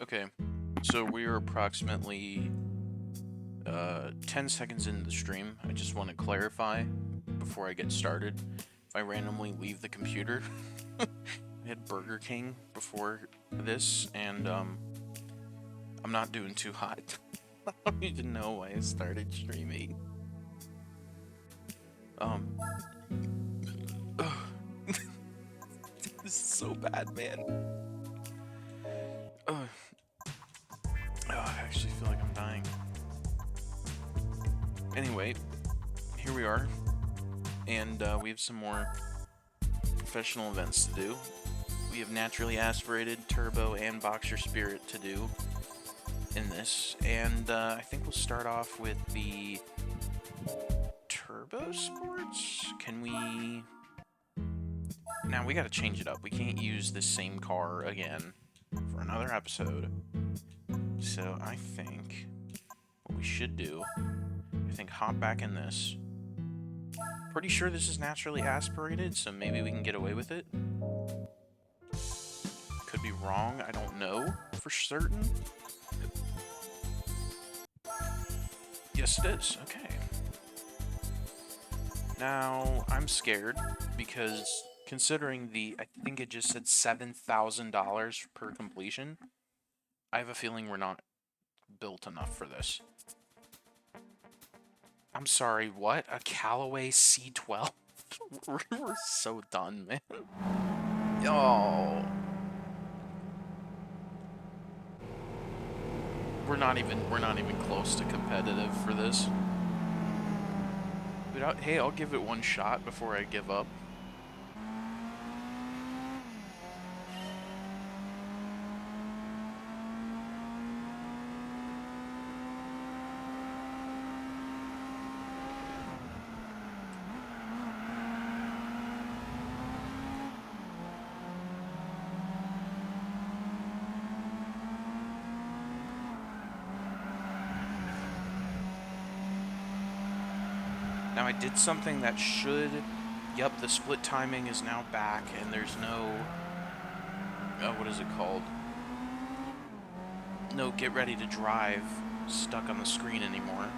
Okay, so we are approximately 10 seconds into the stream. I just want to clarify before I get started. If I randomly leave the computer, I had Burger King before this, and I'm not doing too hot. I don't even know why I started streaming. This is so bad, man. I actually feel like I'm dying. Anyway, here we are, and we have some more professional events to do. We have naturally aspirated, turbo, and boxer spirit to do in this, and I think we'll start off with the turbo sports. Can we... Now we gotta change it up. We can't use this same car again for another episode. So I think what we should do, I think hop back in this. Pretty sure this is naturally aspirated, so maybe we can get away with it. Could be wrong, I don't know for certain. Yes, it is. Okay. Now, I'm scared because considering I think it just said $7,000 per completion, I have a feeling we're not built enough for this. I'm sorry, what? A Callaway C12? We're so done, man. Oh. We're not even close to competitive for this. But hey, I'll give it one shot before I give up. Now I did something that should... Yep, the split timing is now back, and there's no... what is it called? No get ready to drive stuck on the screen anymore.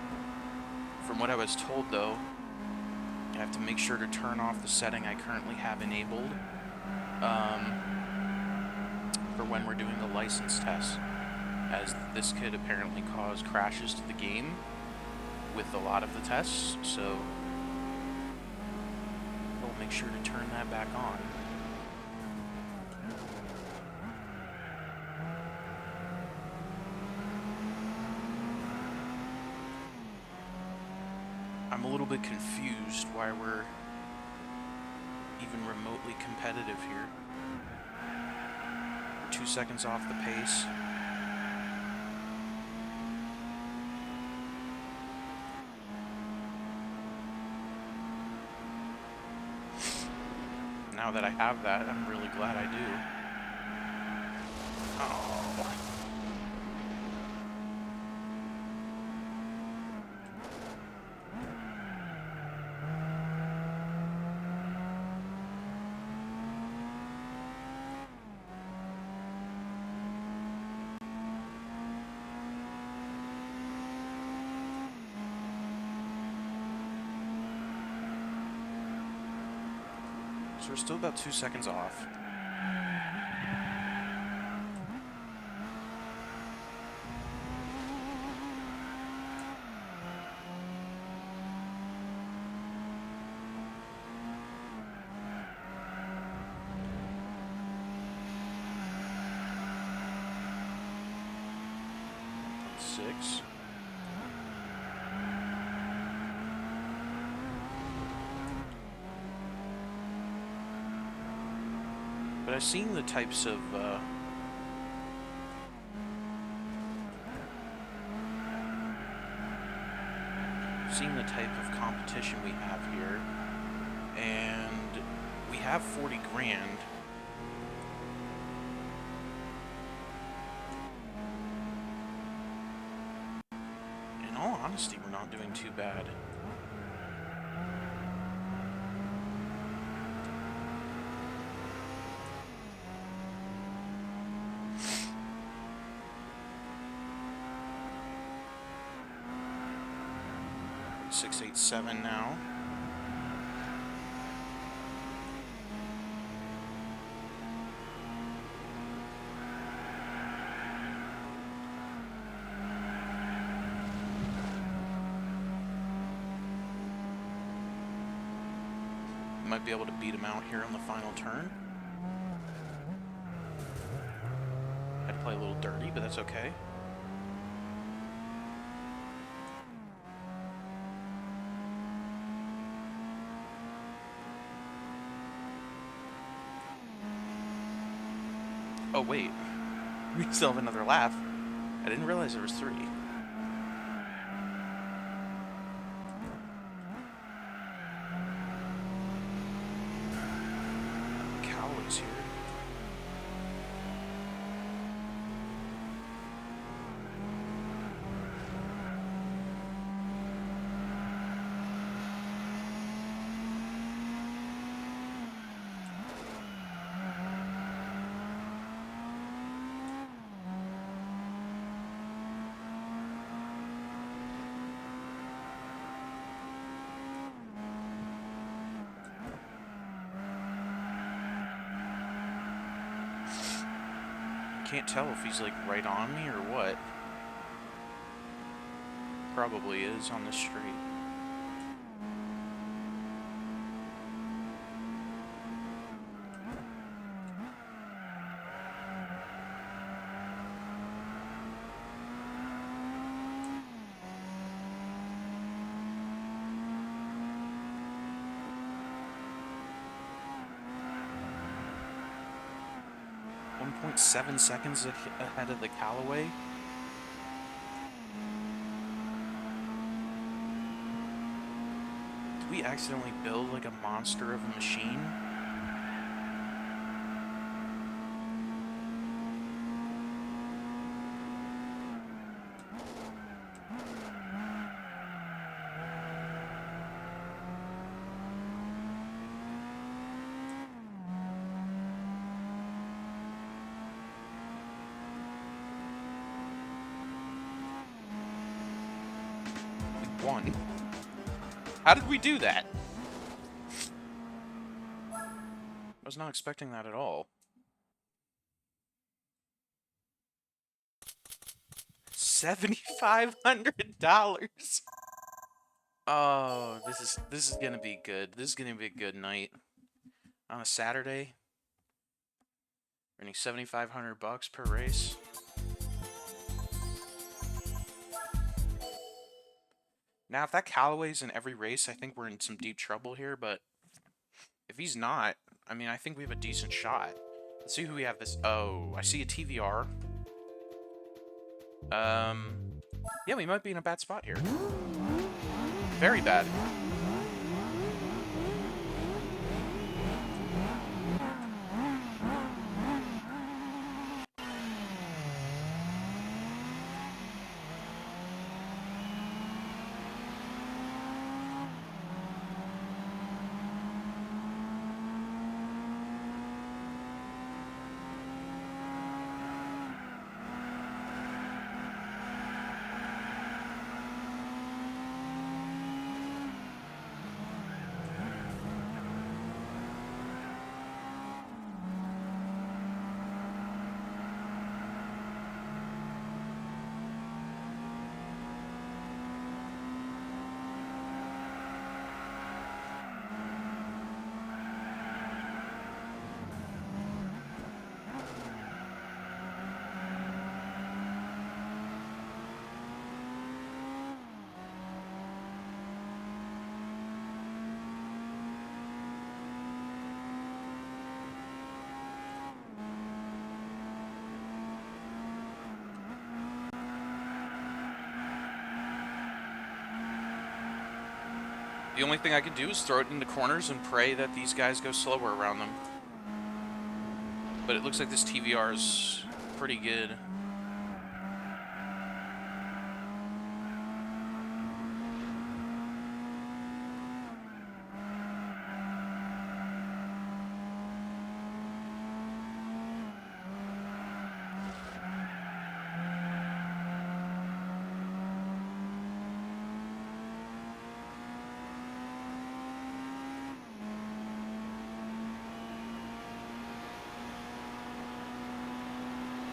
From what I was told, though, I have to make sure to turn off the setting I currently have enabled for when we're doing the license test, as this could apparently cause crashes to the game with a lot of the tests, so we'll make sure to turn that back on. I'm a little bit confused why we're even remotely competitive here. We're 2 seconds off the pace. Now that I have that, I'm really glad I do. Oh. So we're still about 2 seconds off. Six. But I've seen the types of competition we have here, and we have 40 grand. In all honesty, we're not doing too bad. 687 now. Might be able to beat him out here on the final turn. Had to play a little dirty, but that's okay. Oh, wait. We still have another lap. I didn't realize there was 3. Cowley's here. Can't tell if he's like right on me or what. Probably is on this street. .7 seconds ahead of the Callaway. Did we accidentally build like a monster of a machine? Won. How did we do that? I was not expecting that at all. $7,500. Oh, this is gonna be good. This is gonna be a good night. On a Saturday, earning $7,500 per race. Now, if that Callaway's in every race, I think we're in some deep trouble here, but if he's not, I mean, I think we have a decent shot. Let's see who we have this. Oh, I see a TVR. Yeah, we might be in a bad spot here. Very bad. The only thing I can do is throw it in the corners and pray that these guys go slower around them. But it looks like this TVR is pretty good.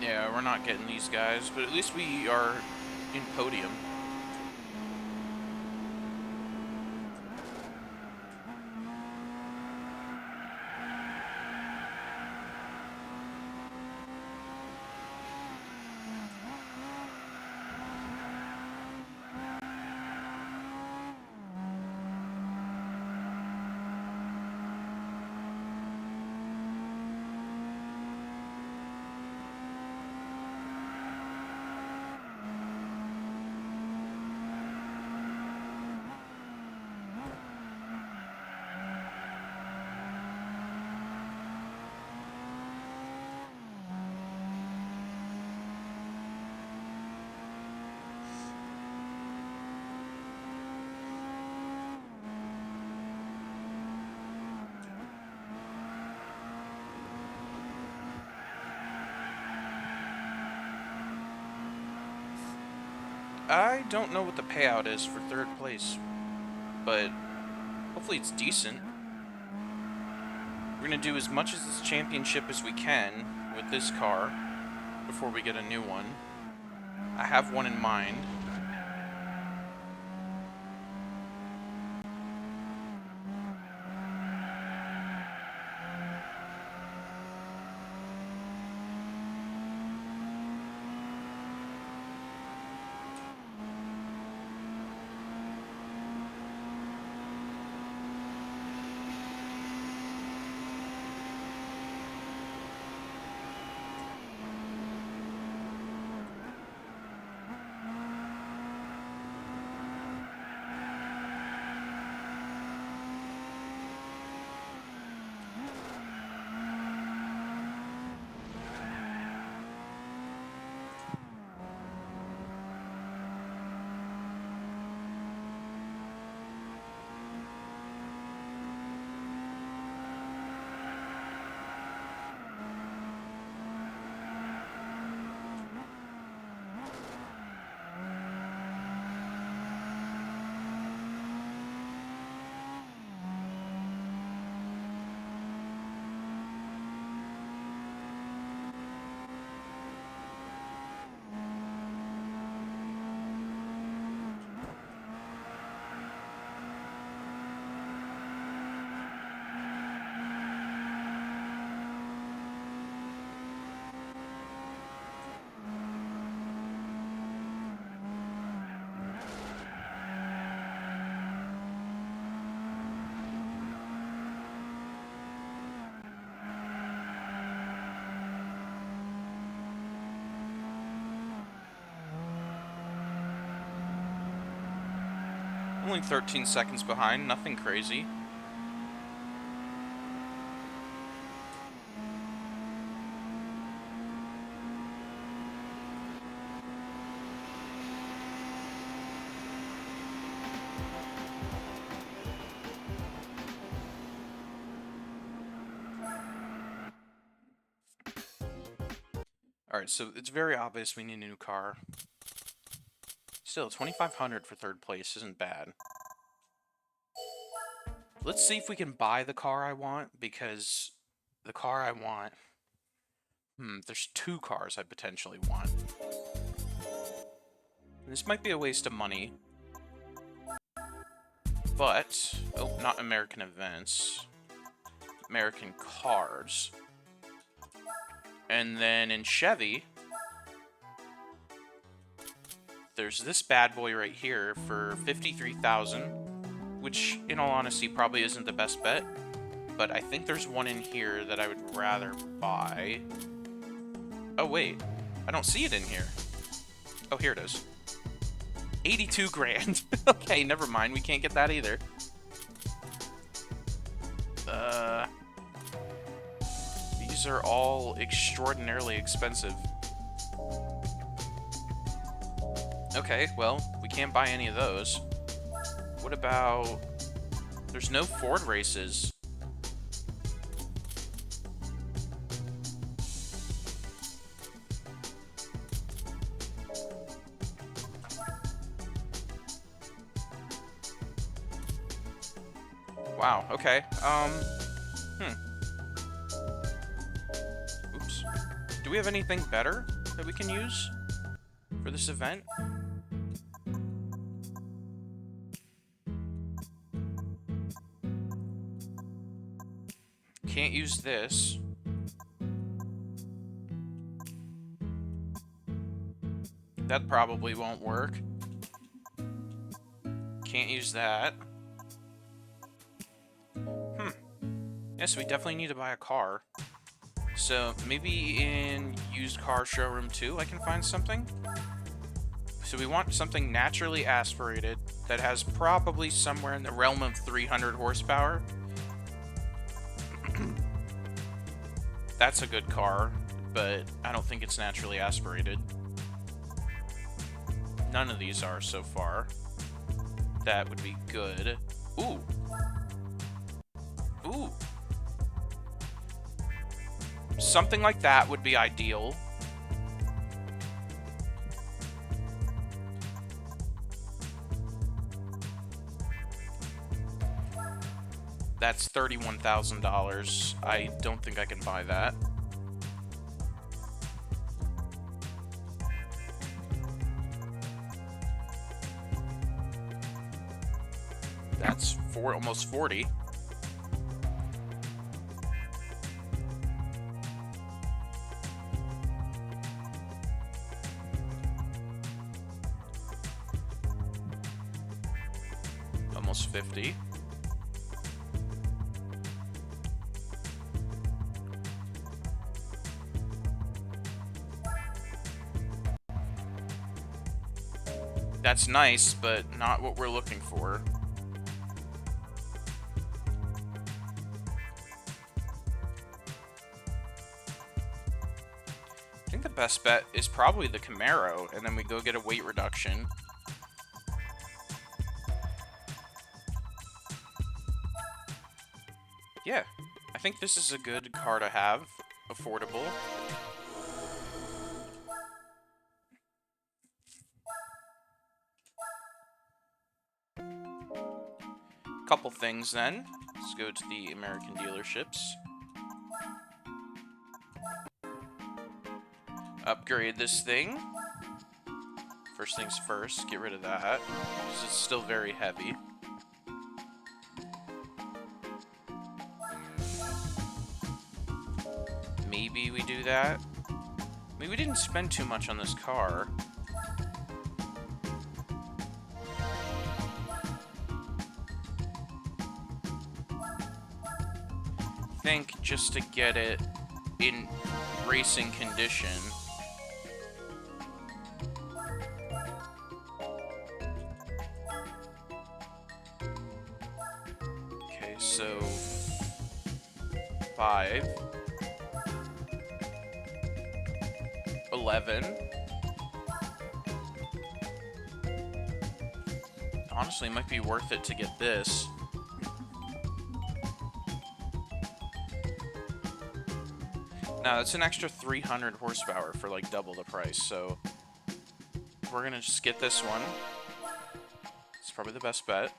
Yeah, we're not getting these guys, but at least we are in podium. I don't know what the payout is for third place, but hopefully it's decent. We're going to do as much as this championship as we can with this car before we get a new one. I have one in mind. Only 13 seconds behind, nothing crazy. Alright, so it's very obvious we need a new car. Still, 2,500 for third place isn't bad. Let's see if we can buy the car I want, because the car I want... there's two cars I potentially want. This might be a waste of money. But... oh, not American Events. American Cars. And then in Chevy... there's this bad boy right here for $53,000, which, in all honesty, probably isn't the best bet. But I think there's one in here that I would rather buy. Oh, wait. I don't see it in here. Oh, here it is. 82 grand. Okay, never mind. We can't get that either. These are all extraordinarily expensive. Okay, well, we can't buy any of those. What about... there's no Ford races. Wow, okay. Oops. Do we have anything better that we can use for this event? Can't use this. That probably won't work. Can't use that. Yes, we definitely need to buy a car. So maybe in used car showroom 2 I can find something. So we want something naturally aspirated that has probably somewhere in the realm of 300 horsepower. That's a good car, but I don't think it's naturally aspirated. None of these are so far. That would be good. Ooh. Ooh. Something like that would be ideal. That's $31,000. I don't think I can buy that. That's almost 40. Almost 50. That's nice, but not what we're looking for. I think the best bet is probably the Camaro, and then we go get a weight reduction. Yeah, I think this is a good car to have. Affordable. Couple things then. Let's go to the American dealerships. Upgrade this thing. First things first, get rid of that, because it's still very heavy. Maybe we do that. I mean, we didn't spend too much on this car. I think just to get it in racing condition. Okay, so 5. 11. Honestly, it might be worth it to get this. Now, that's an extra 300 horsepower for like double the price, so we're gonna just get this one. It's probably the best bet.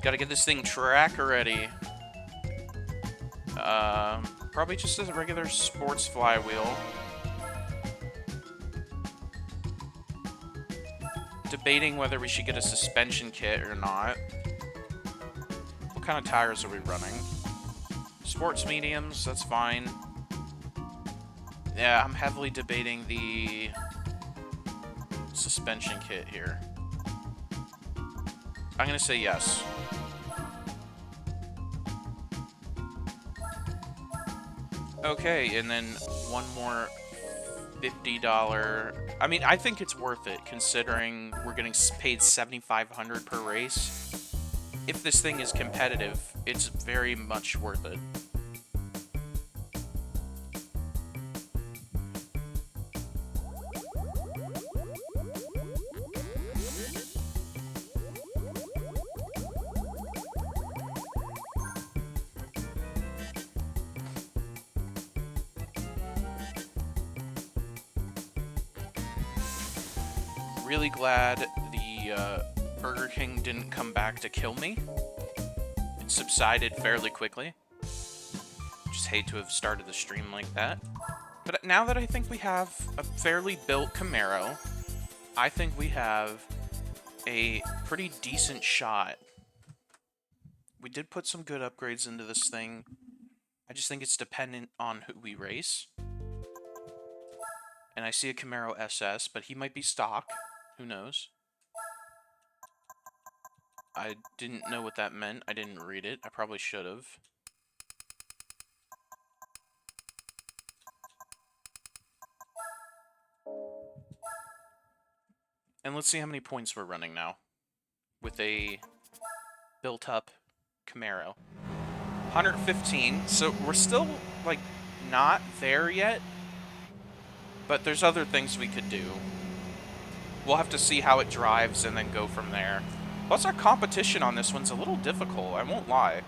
Gotta get this thing track ready. Probably just a regular sports flywheel. Debating whether we should get a suspension kit or not. What kind of tires are we running? Sports mediums, that's fine. Yeah, I'm heavily debating the suspension kit here. I'm gonna say yes. Okay, and then one more $50. I mean, I think it's worth it considering we're getting paid $7,500 per race. If this thing is competitive, it's very much worth it. Really glad the Burger King didn't come back to kill me. It subsided fairly quickly, which just hate to have started the stream like that. But now that I think we have a fairly built Camaro, I think we have a pretty decent shot. We did put some good upgrades into this thing. I just think it's dependent on who we race. And I see a Camaro SS, but he might be stock. Who knows? I didn't know what that meant. I didn't read it. I probably should have. And let's see how many points we're running now with a built-up Camaro. 115, so we're still, like, not there yet, but there's other things we could do. We'll have to see how it drives and then go from there. Plus, our competition on this one's a little difficult, I won't lie.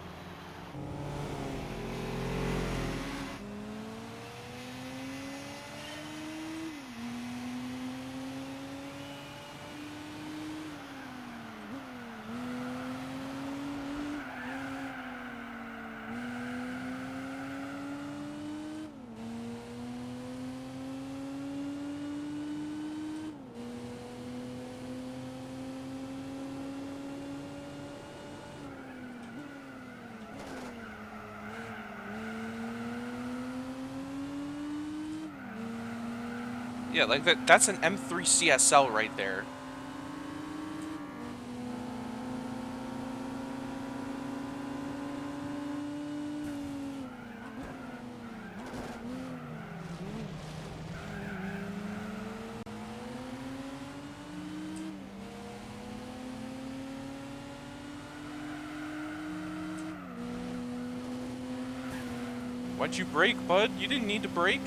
Yeah, like that's an M3 CSL right there. Why'd you brake, bud? You didn't need to brake.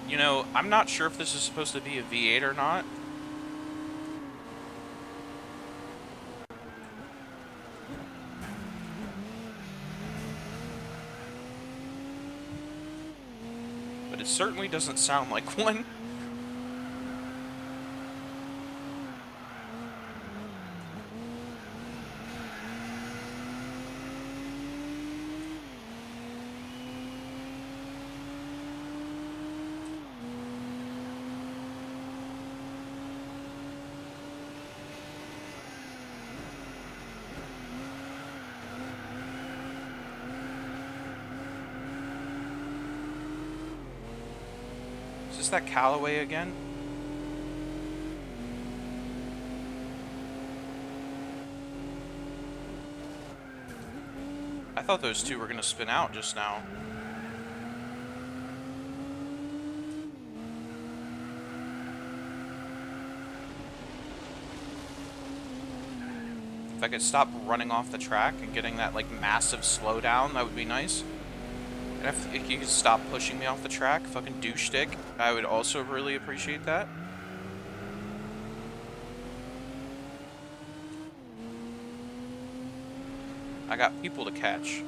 You know, I'm not sure if this is supposed to be a V8 or not. But it certainly doesn't sound like one. Is this that Callaway again? I thought those two were gonna spin out just now. If I could stop running off the track and getting that, like, massive slowdown, that would be nice. And if you could stop pushing me off the track, fucking douche stick, I would also really appreciate that. I got people to catch.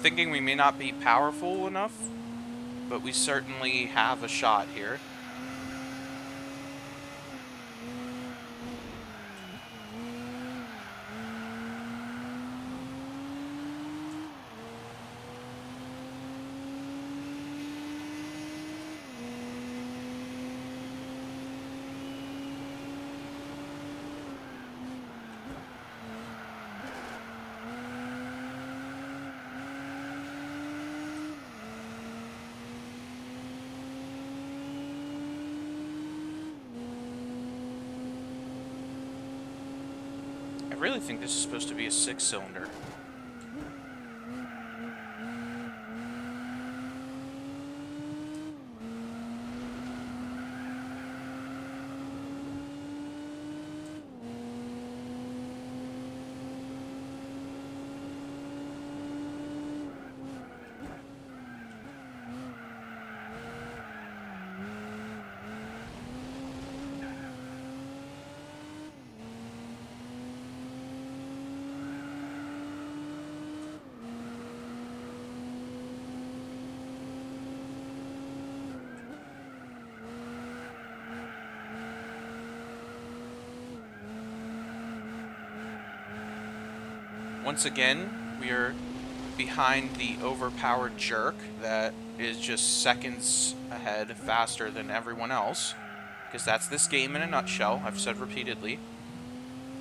thinking we may not be powerful enough, but we certainly have a shot here. I really think this is supposed to be a 6-cylinder. Once again, we are behind the overpowered jerk that is just seconds ahead faster than everyone else. Because that's this game in a nutshell, I've said repeatedly.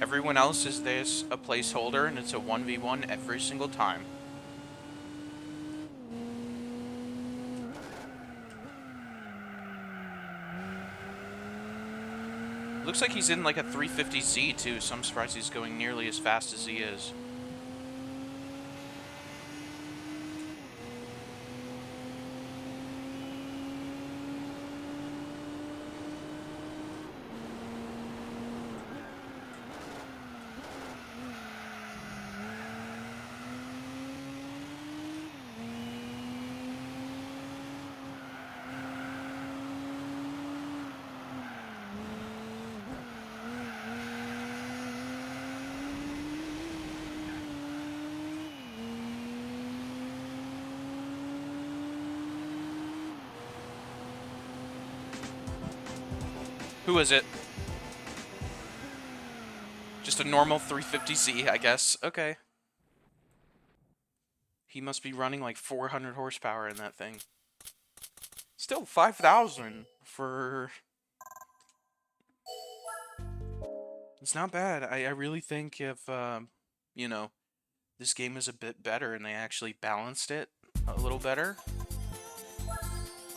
Everyone else is this a placeholder, and it's a 1v1 every single time. Looks like he's in like a 350Z too, so I'm surprised he's going nearly as fast as he is. Who is it? Just a normal 350Z, I guess. Okay. He must be running like 400 horsepower in that thing. Still 5,000 for... It's not bad. I really think if, you know, this game is a bit better and they actually balanced it a little better,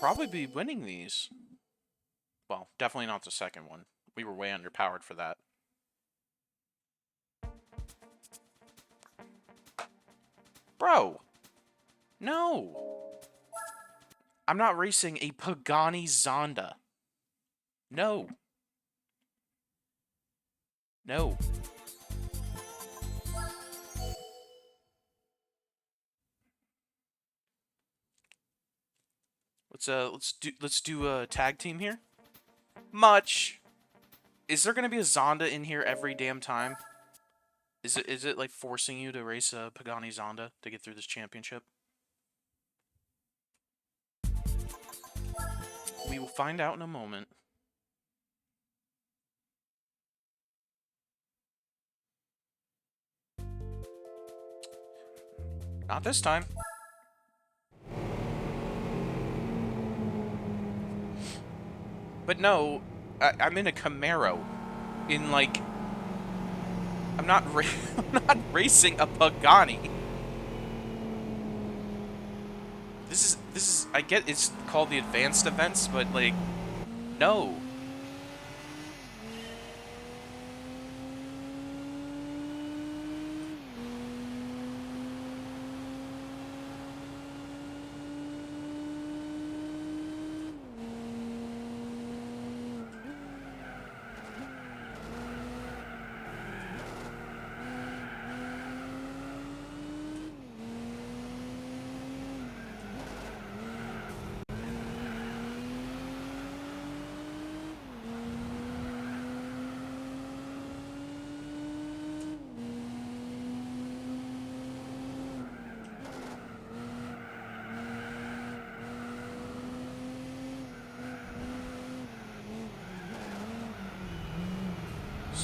probably be winning these. Well, definitely not the second one. We were way underpowered for that. Bro! No! I'm not racing a Pagani Zonda. No. No. Let's do a tag team here. Much. Is there gonna be a Zonda in here every damn time? Is it like forcing you to race a Pagani Zonda to get through this championship? We will find out in a moment. Not this time. But no, I'm in a Camaro. In like... I'm not I'm not racing a Pagani. This is I get it's called the advanced events, but like no.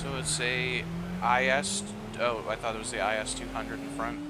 So it's a IS. Oh, I thought it was the IS 200 in front.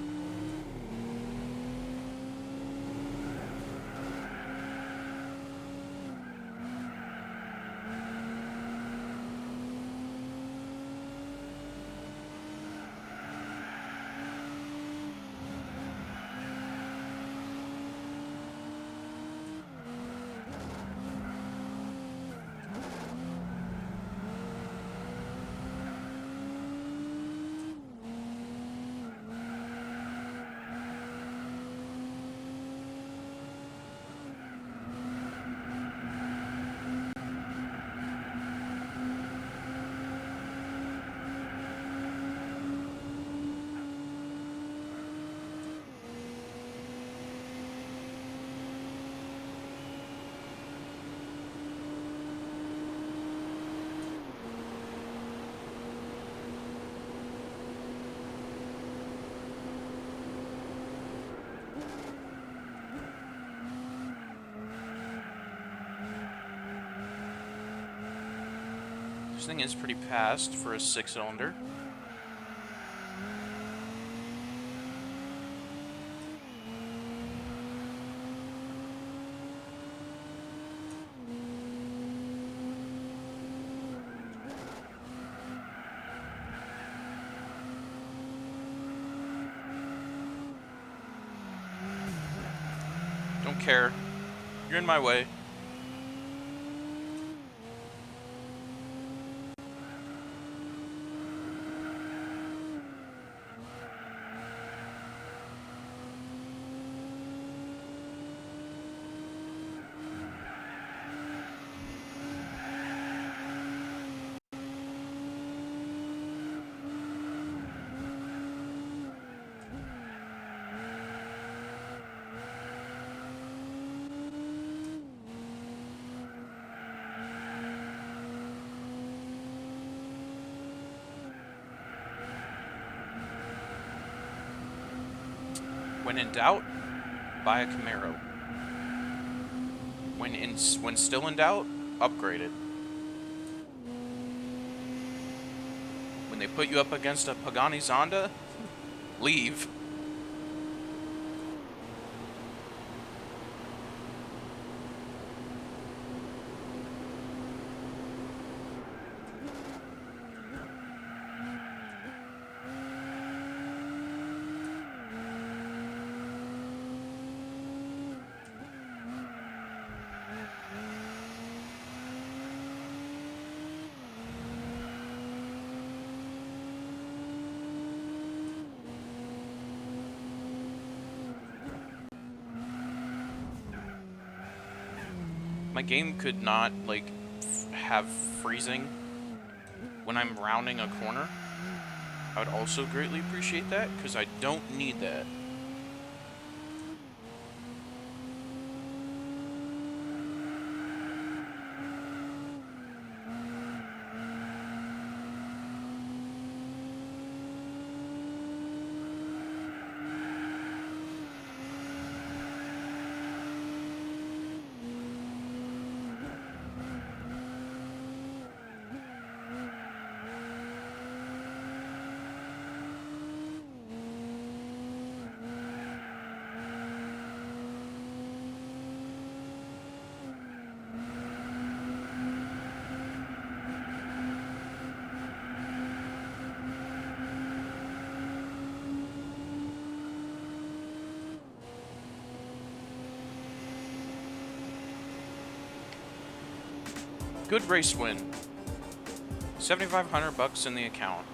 This thing is pretty fast for a 6-cylinder. Don't care. You're in my way. When in doubt, buy a Camaro. When still in doubt, upgrade it. When they put you up against a Pagani Zonda, leave. My game could not, like, have freezing when I'm rounding a corner. I would also greatly appreciate that, because I don't need that. Good race win. 7,500 bucks in the account.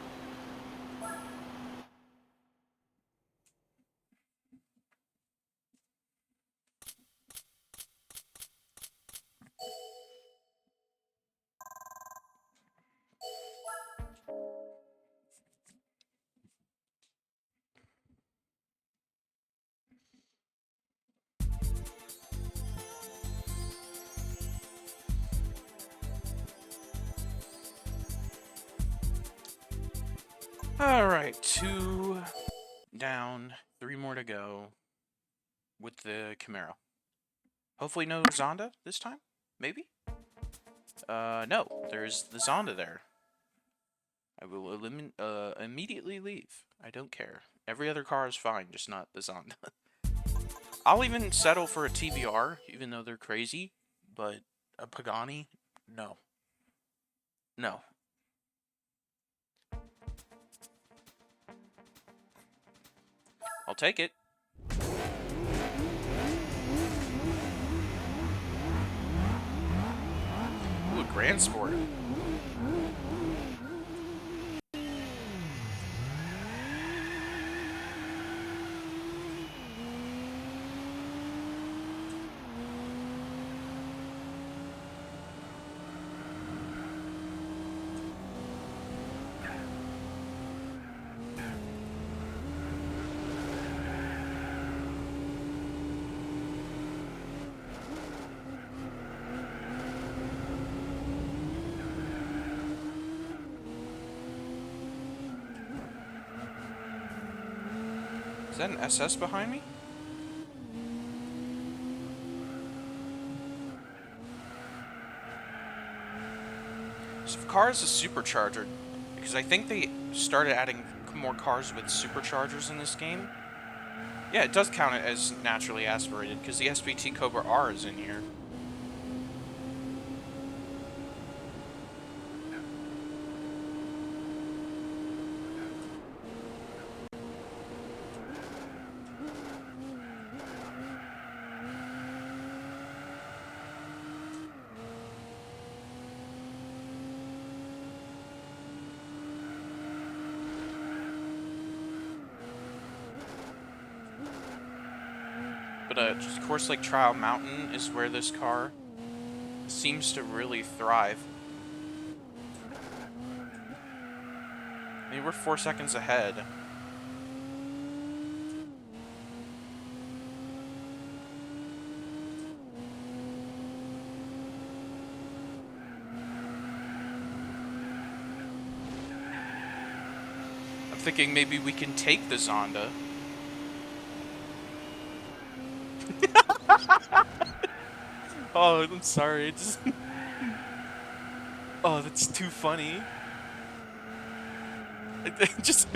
Alright, 2 down, 3 more to go with the Camaro. Hopefully no Zonda this time? Maybe? No, there's the Zonda there. I will immediately leave. I don't care. Every other car is fine, just not the Zonda. I'll even settle for a TVR, even though they're crazy, but a Pagani? No. No. I'll take it. Ooh, a Gran Sport. Is that an SS behind me? So if car is a supercharger, because I think they started adding more cars with superchargers in this game. Yeah, it does count it as naturally aspirated, because the SBT Cobra R is in here. But just course like Trial Mountain is where this car seems to really thrive. I mean, we're 4 seconds ahead. I'm thinking maybe we can take the Zonda. Oh, I'm sorry. Just oh, that's too funny. I just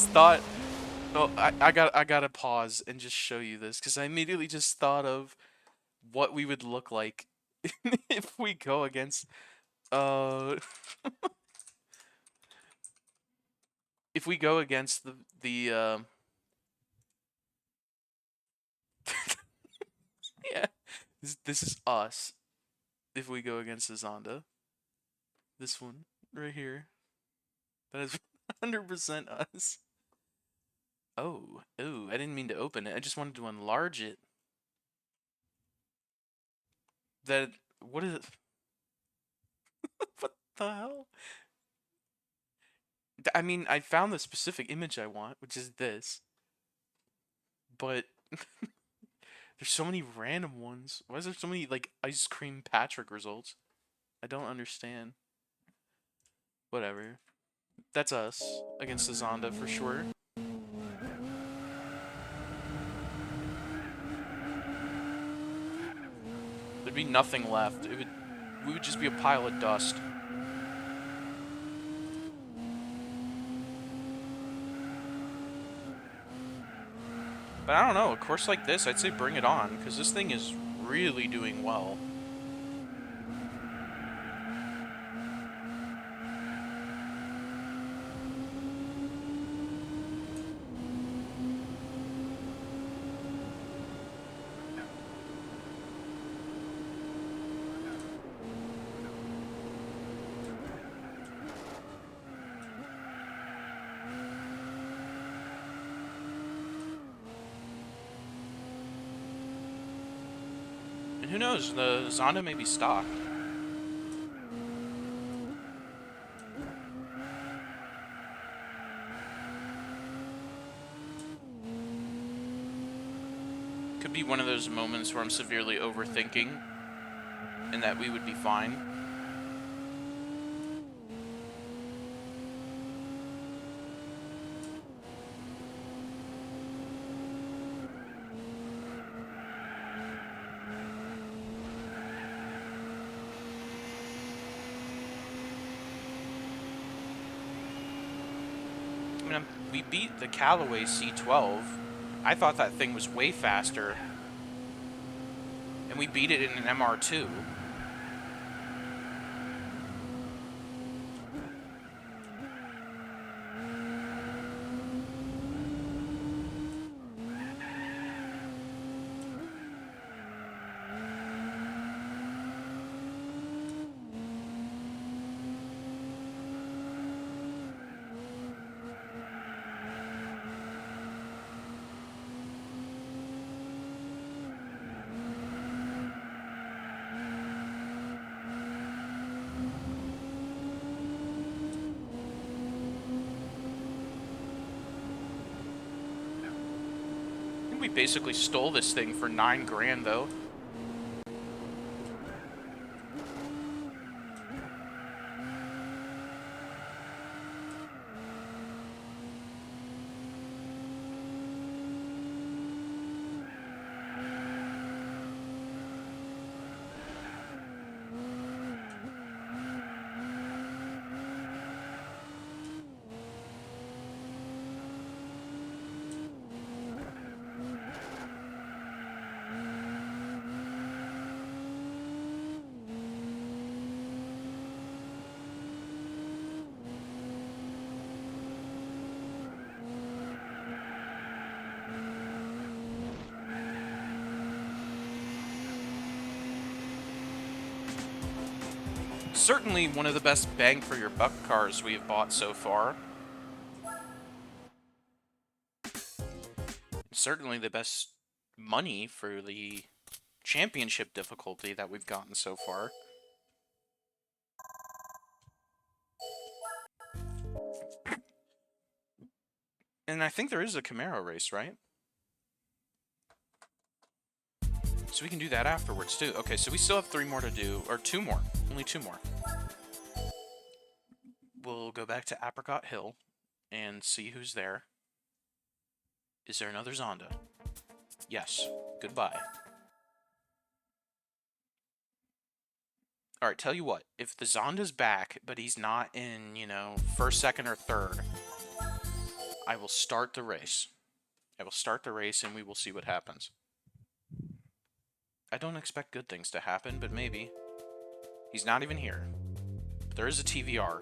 thought. Oh, I gotta pause and just show you this because I immediately just thought of what we would look like if we go against. Uh, if we go against the. Yeah, this is us. If we go against the Zonda, this one right here, that is 100% us. Oh, I didn't mean to open it. I just wanted to enlarge it. That what is it? What the hell? I mean, I found the specific image I want, which is this. But there's so many random ones. Why is there so many like ice cream Patrick results? I don't understand. Whatever. That's us against the Zonda for sure. There'd be nothing left. We would just be a pile of dust. But I don't know, a course like this, I'd say bring it on, because this thing is really doing well. And who knows, the Zonda may be stock. Could be one of those moments where I'm severely overthinking, and that we would be fine. mean, we beat the Callaway C12. I thought that thing was way faster. And we beat it in an MR2. We basically stole this thing for $9 grand, though. Certainly one of the best bang for your buck cars we have bought so far. Certainly the best money for the championship difficulty that we've gotten so far. And I think there is a Camaro race, right? So we can do that afterwards, too. Okay, so we still have 3 more to do, or 2 more. Only 2 more. We'll go back to Apricot Hill and see who's there. Is there another Zonda? Yes. Goodbye. Alright, tell you what. If the Zonda's back, but he's not in, you know, first, second, or third, I will start the race. I will start the race and we will see what happens. I don't expect good things to happen, but maybe. He's not even here. But there is a TVR.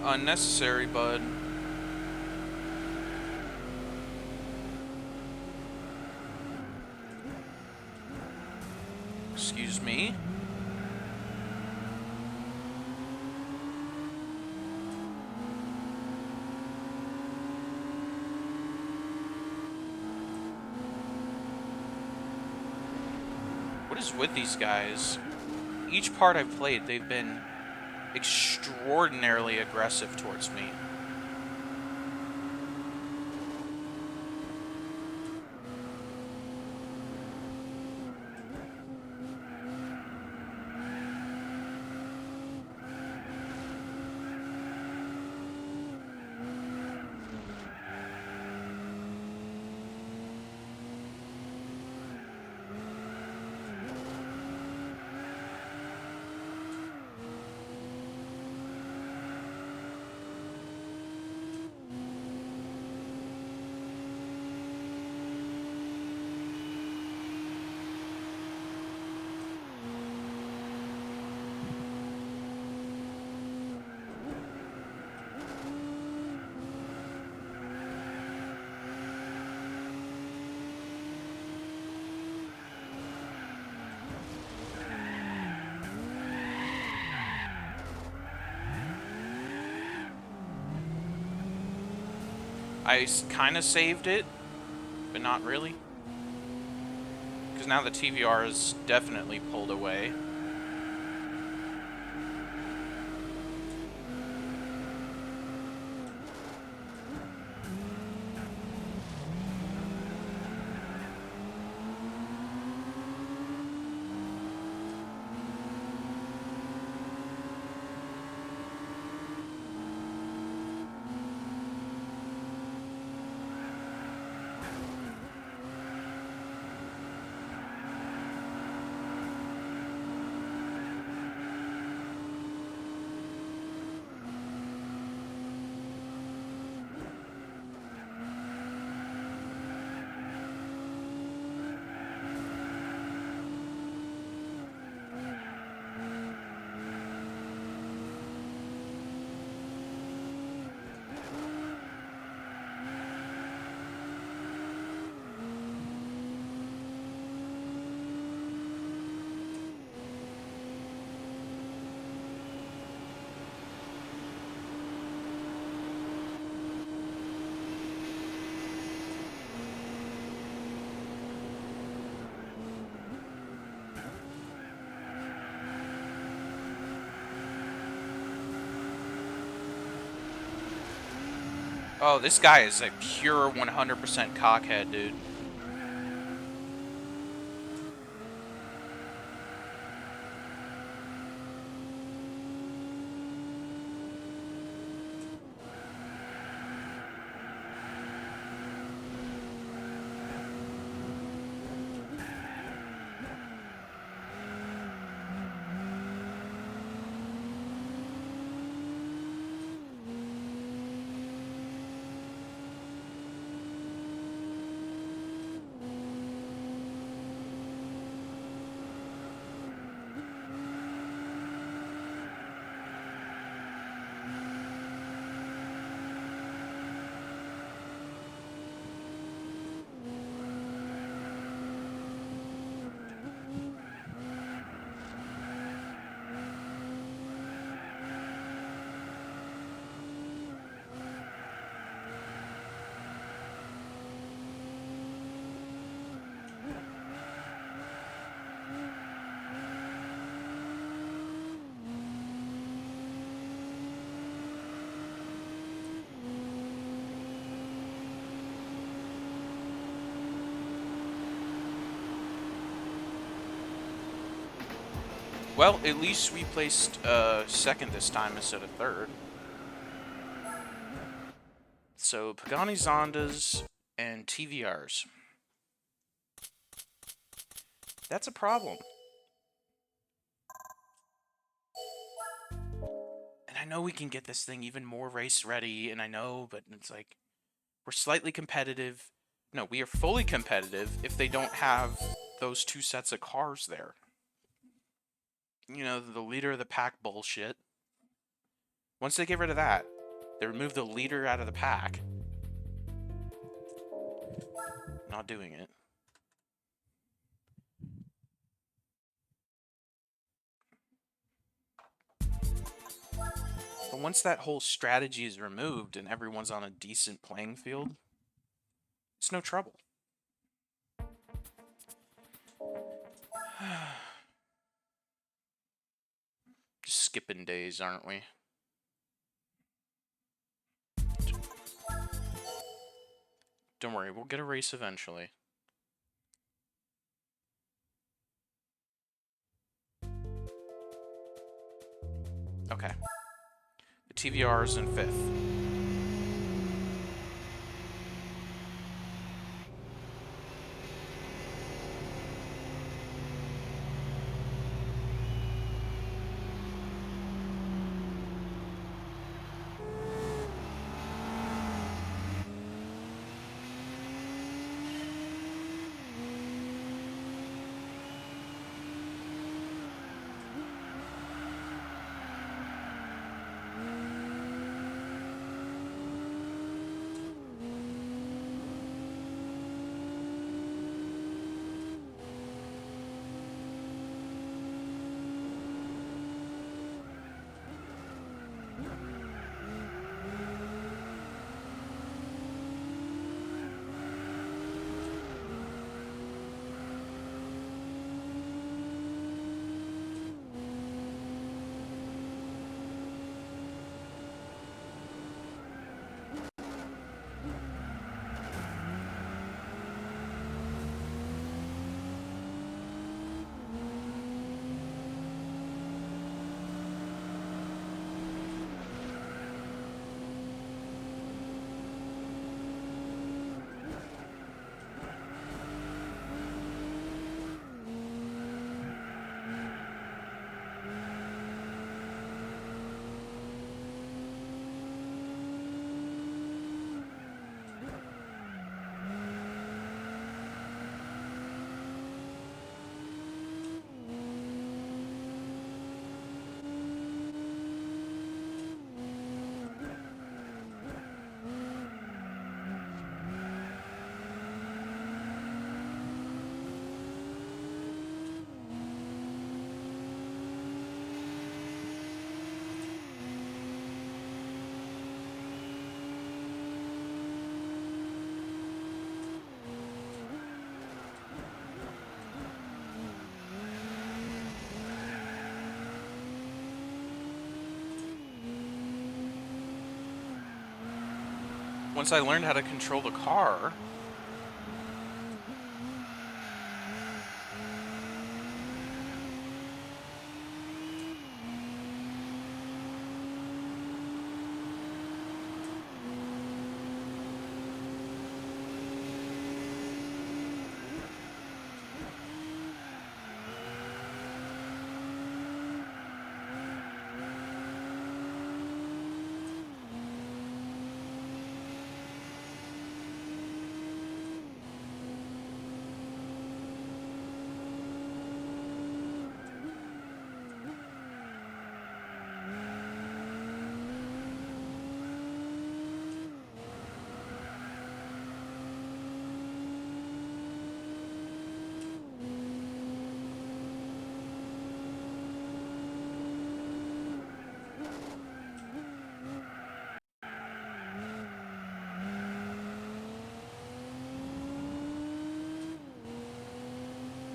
Unnecessary, bud. Excuse me. What is with these guys? Each part I've played, they've been extraordinarily aggressive towards me. I kind of saved it, but not really. Because now the TVR is definitely pulled away. Oh, this guy is a pure 100% cockhead, dude. Well, at least we placed second this time instead of third. So, Pagani Zondas and TVRs. That's a problem. And I know we can get this thing even more race ready, and I know, but it's like, we're slightly competitive. No, we are fully competitive if they don't have those two sets of cars there. You know, the leader of the pack bullshit. Once they get rid of that, they remove the leader out of the pack. Not doing it. But once that whole strategy is removed and everyone's on a decent playing field, it's no trouble. Just skipping days, aren't we? Don't worry, we'll get a race eventually. Okay. The TVR is in 5th. Once I learned how to control the car...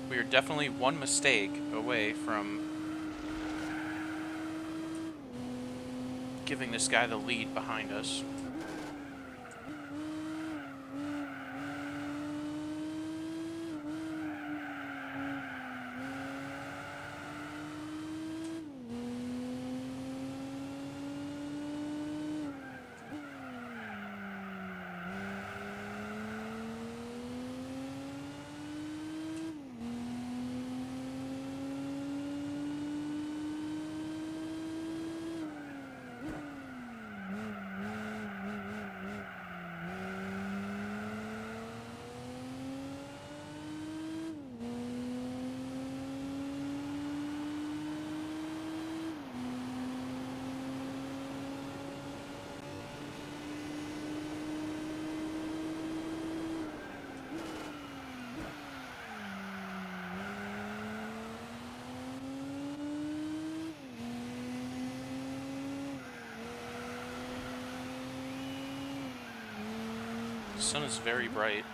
We are definitely one mistake away from giving this guy the lead behind us. The sun is very bright.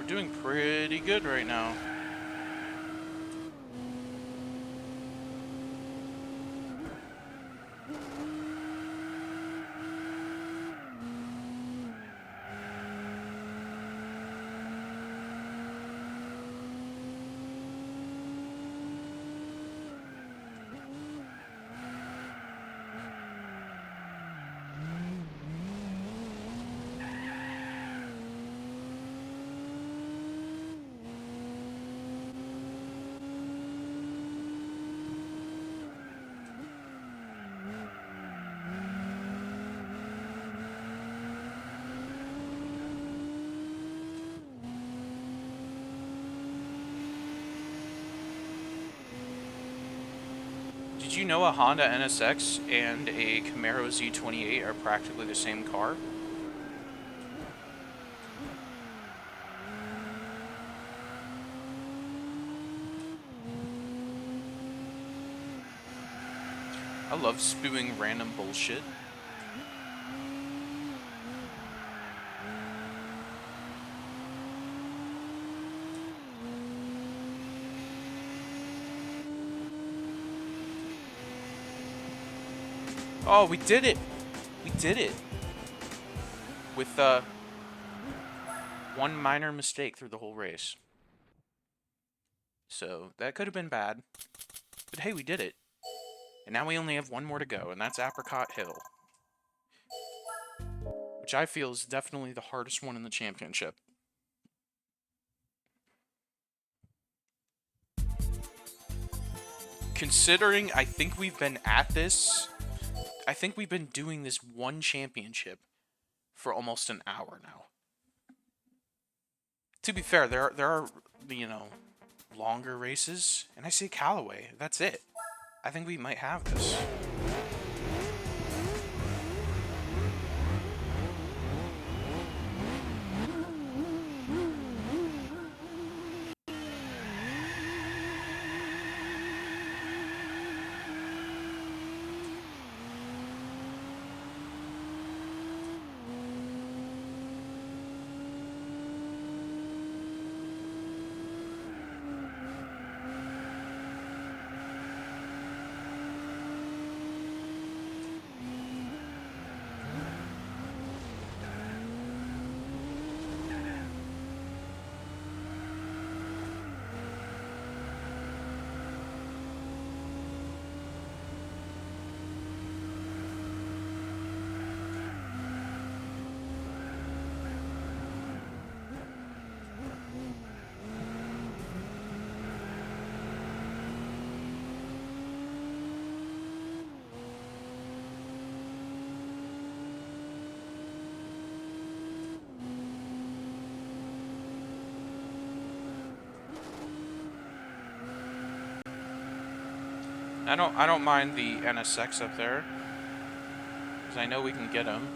We're doing pretty good right now. Did you know a Honda NSX and a Camaro Z28 are practically the same car? I love spewing random bullshit. Oh, we did it! We did it! With, one minor mistake through the whole race. So, that could have been bad. But hey, we did it. And now we only have one more to go, and that's Apricot Hill. which I feel is definitely the hardest one in the championship. Considering I think we've been doing this one championship for almost an hour now. To be fair, there are longer races, and I say Callaway. That's it. I think we might have this. I don't mind the NSX up there, because I know we can get him.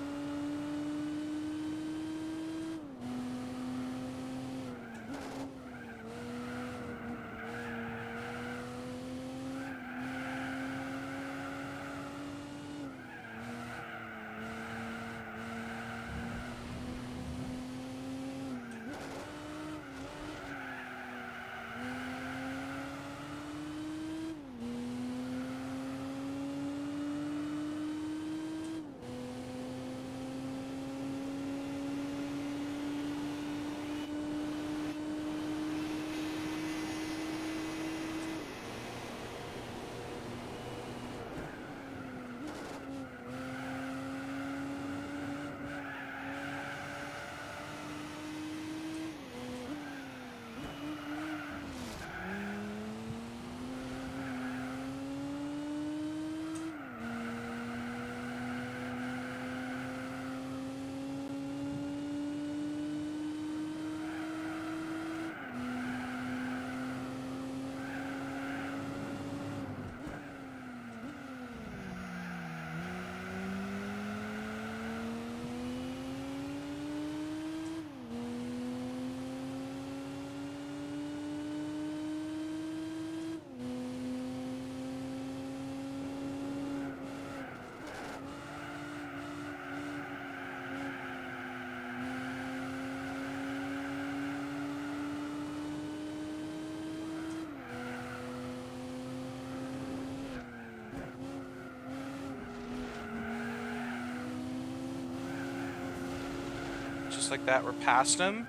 Just like that, we're past him.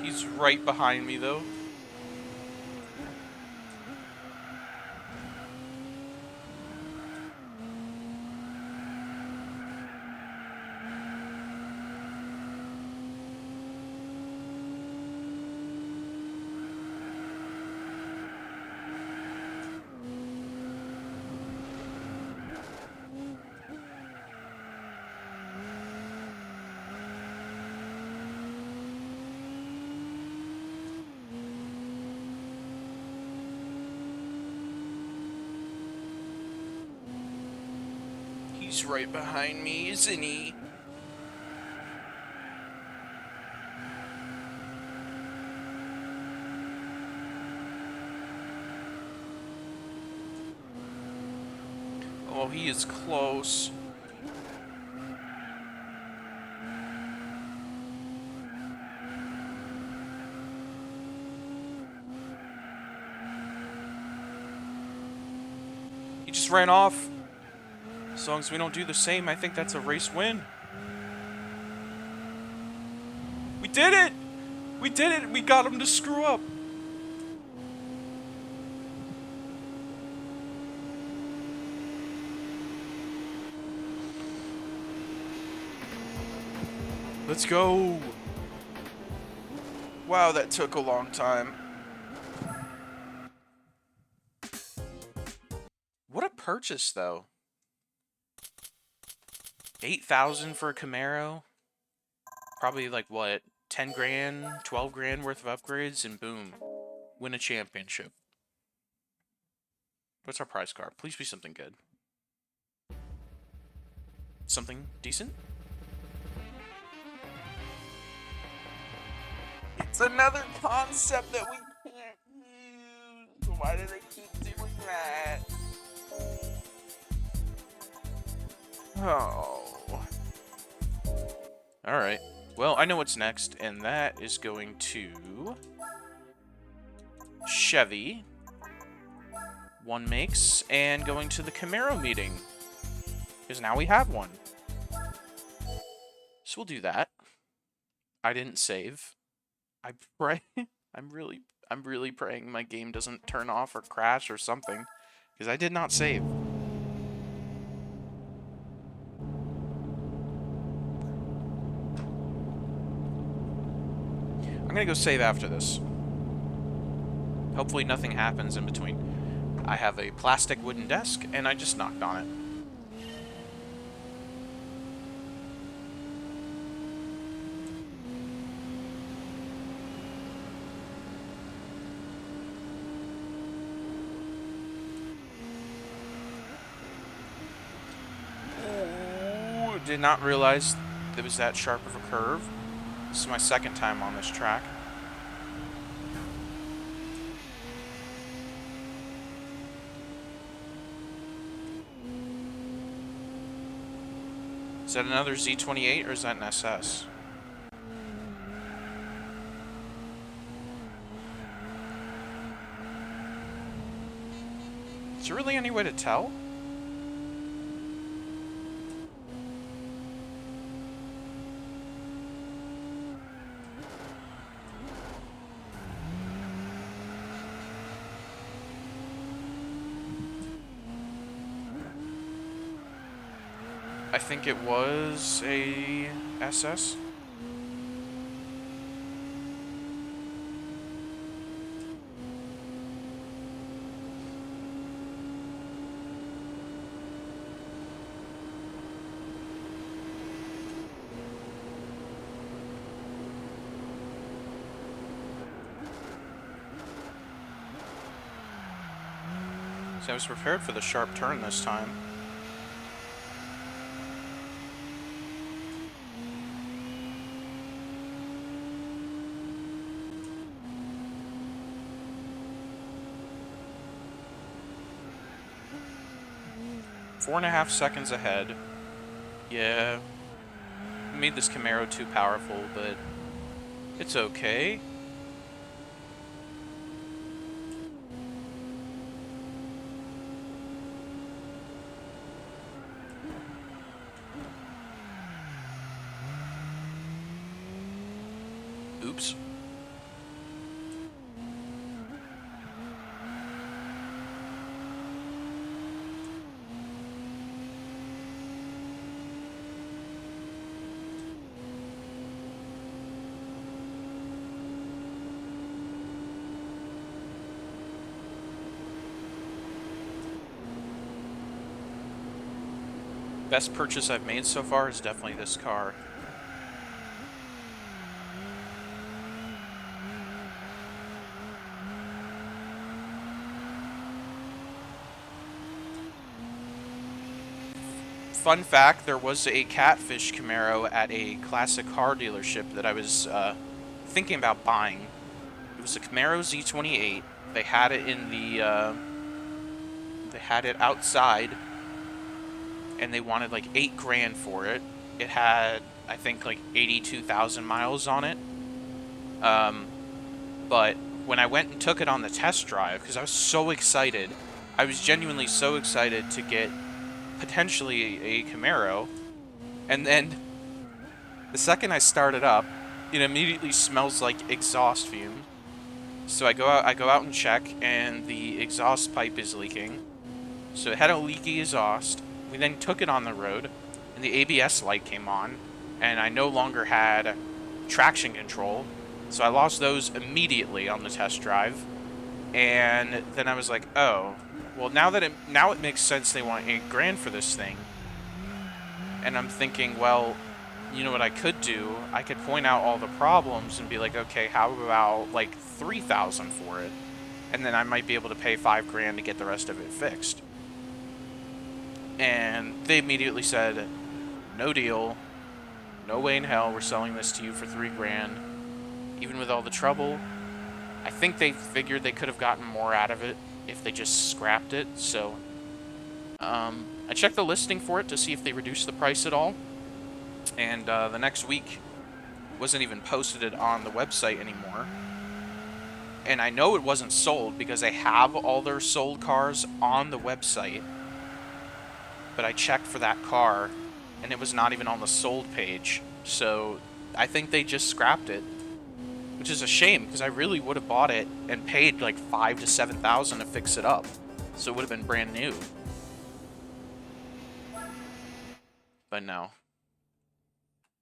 He's right behind me, though. He's right behind me, isn't he? Oh, he is close. just ran off. As long as we don't do the same, I think that's a race win. We did it! We did it! We got him to screw up! Let's go! Wow, that took a long time. What a purchase, though. 8,000 for a Camaro. Probably like, what, 10 grand, 12 grand worth of upgrades, and boom. Win a championship. What's our prize card? Please be something good. Something decent? It's another concept that we can't use. Why do they keep doing that? Oh. Alright. Well, I know what's next, and that is going to... Chevy. One makes, and going to the Camaro meeting. Because now we have one. So we'll do that. I didn't save. I pray. I'm really praying my game doesn't turn off or crash or something. Because I did not save. I'm gonna go save after this. Hopefully nothing happens in between. I have a plastic wooden desk, and I just knocked on it. Ooh, did not realize it was that sharp of a curve. This is my second time on this track. Is that another Z28 or is that an SS? Is there really any way to tell? I think it was a SS. So I was prepared for the sharp turn this time. Four and a half seconds ahead. Yeah. Made this Camaro too powerful, but it's okay. Oops. Best purchase I've made so far is definitely this car. Fun fact, there was a catfish Camaro at a classic car dealership that I was thinking about buying. It was a Camaro Z28. They had it in the, they had it outside, and they wanted like 8 grand for it. It had, I think, like 82,000 miles on it. But when I went and took it on the test drive, because I was so excited, I was genuinely so excited to get potentially a Camaro, and then the second I start it up, it immediately smells like exhaust fumes. So I go out and check, and the exhaust pipe is leaking. So it had a leaky exhaust. We then took it on the road, and the ABS light came on, and I no longer had traction control. So I lost those immediately on the test drive. And then I was like, oh, well, now it makes sense they want $8 grand for this thing. And I'm thinking, well, you know what I could do? I could point out all the problems and be like, okay, how about like 3,000 for it? And then I might be able to pay $5 grand to get the rest of it fixed. And they immediately said, no deal. No way in hell we're selling this to you for $3 grand. Even with all the trouble, I think they figured they could have gotten more out of it if they just scrapped it. So I checked the listing for it to see if they reduced the price at all. And the next week wasn't even posted it on the website anymore. And I know it wasn't sold because they have all their sold cars on the website. But I checked for that car, and it was not even on the sold page. So I think they just scrapped it, which is a shame because I really would have bought it and paid like $5,000 to $7,000 to fix it up. So it would have been brand new. But no.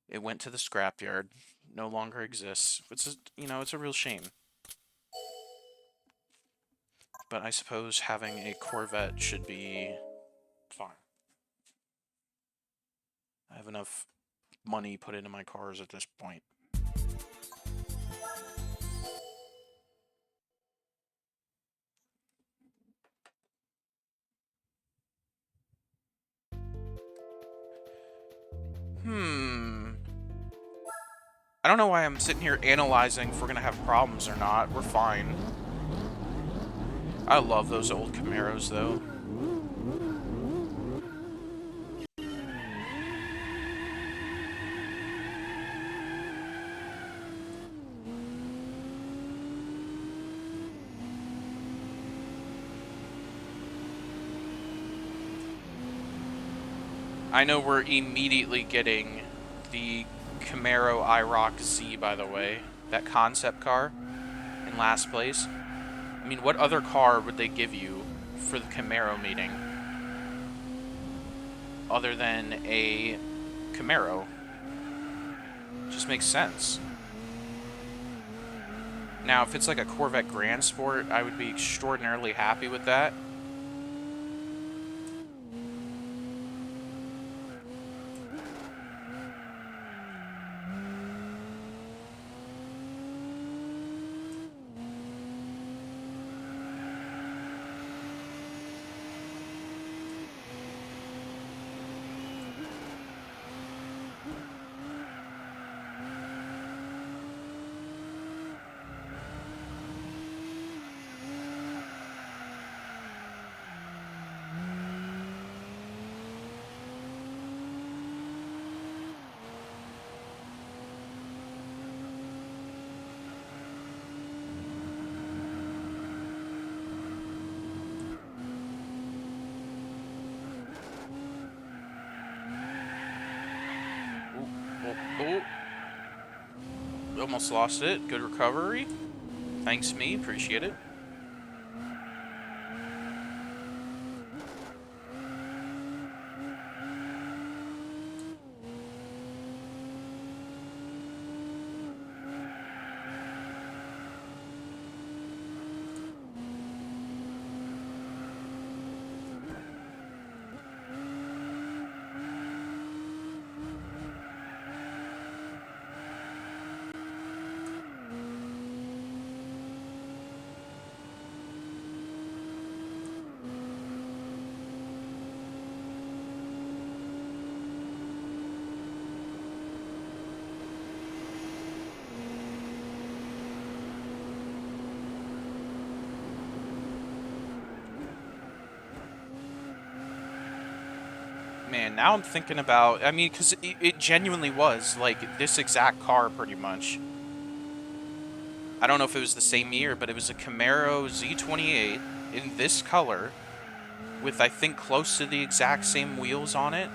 It went to the scrapyard. No longer exists. It's it's a real shame. But I suppose having a Corvette should be fine. I have enough money put into my cars at this point. I don't know why I'm sitting here analyzing if we're going to have problems or not. We're fine. I love those old Camaros, though. I know we're immediately getting the Camaro IROC Z, by the way. That concept car in last place. I mean, what other car would they give you for the Camaro meeting other than a Camaro? Just makes sense. Now, if it's like a Corvette Gran Sport, I would be extraordinarily happy with that. Oh. Almost lost it. Good recovery. Thanks me. Appreciate it. Man, now I'm thinking about, I mean, because it genuinely was, like, this exact car, pretty much. I don't know if it was the same year, but it was a Camaro Z28 in this color with, I think, close to the exact same wheels on it.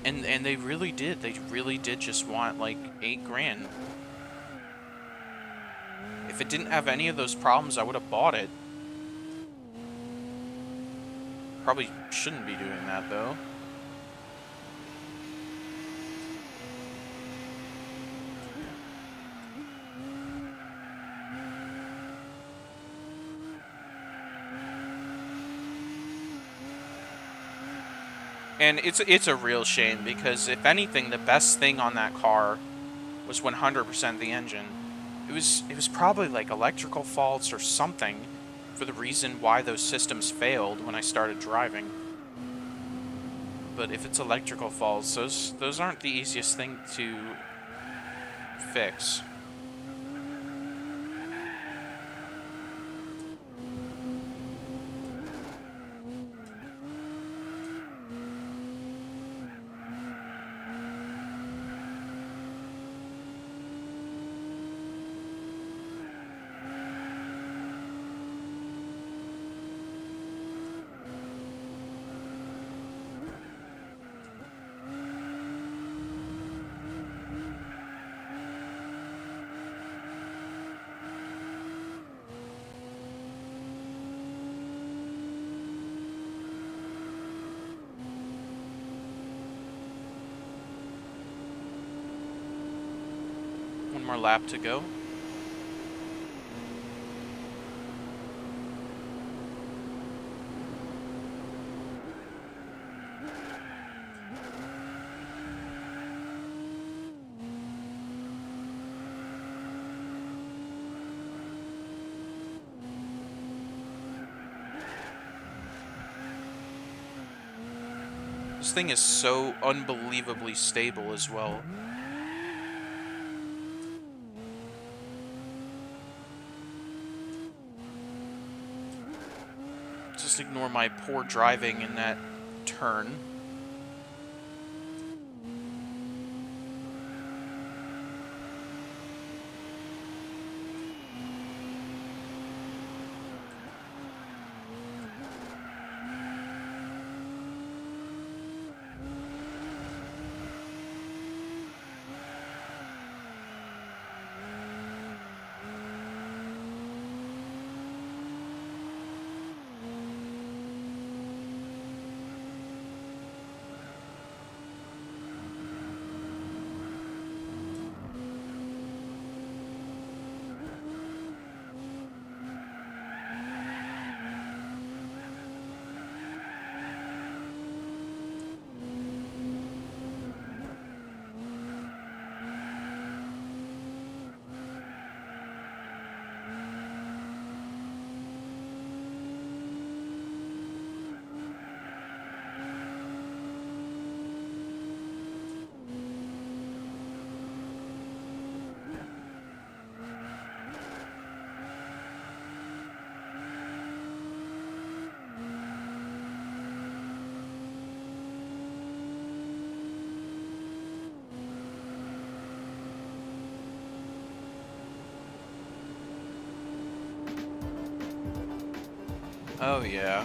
And they really did. They really did just want, like, 8 grand. If it didn't have any of those problems, I would have bought it. Probably shouldn't be doing that, though. And it's a real shame, because if anything, the best thing on that car was 100% the engine. It was probably like electrical faults or something for the reason why those systems failed when I started driving. But if it's electrical faults, those aren't the easiest thing to fix. One more lap to go. This thing is so unbelievably stable as well. Just ignore my poor driving in that turn. Oh yeah.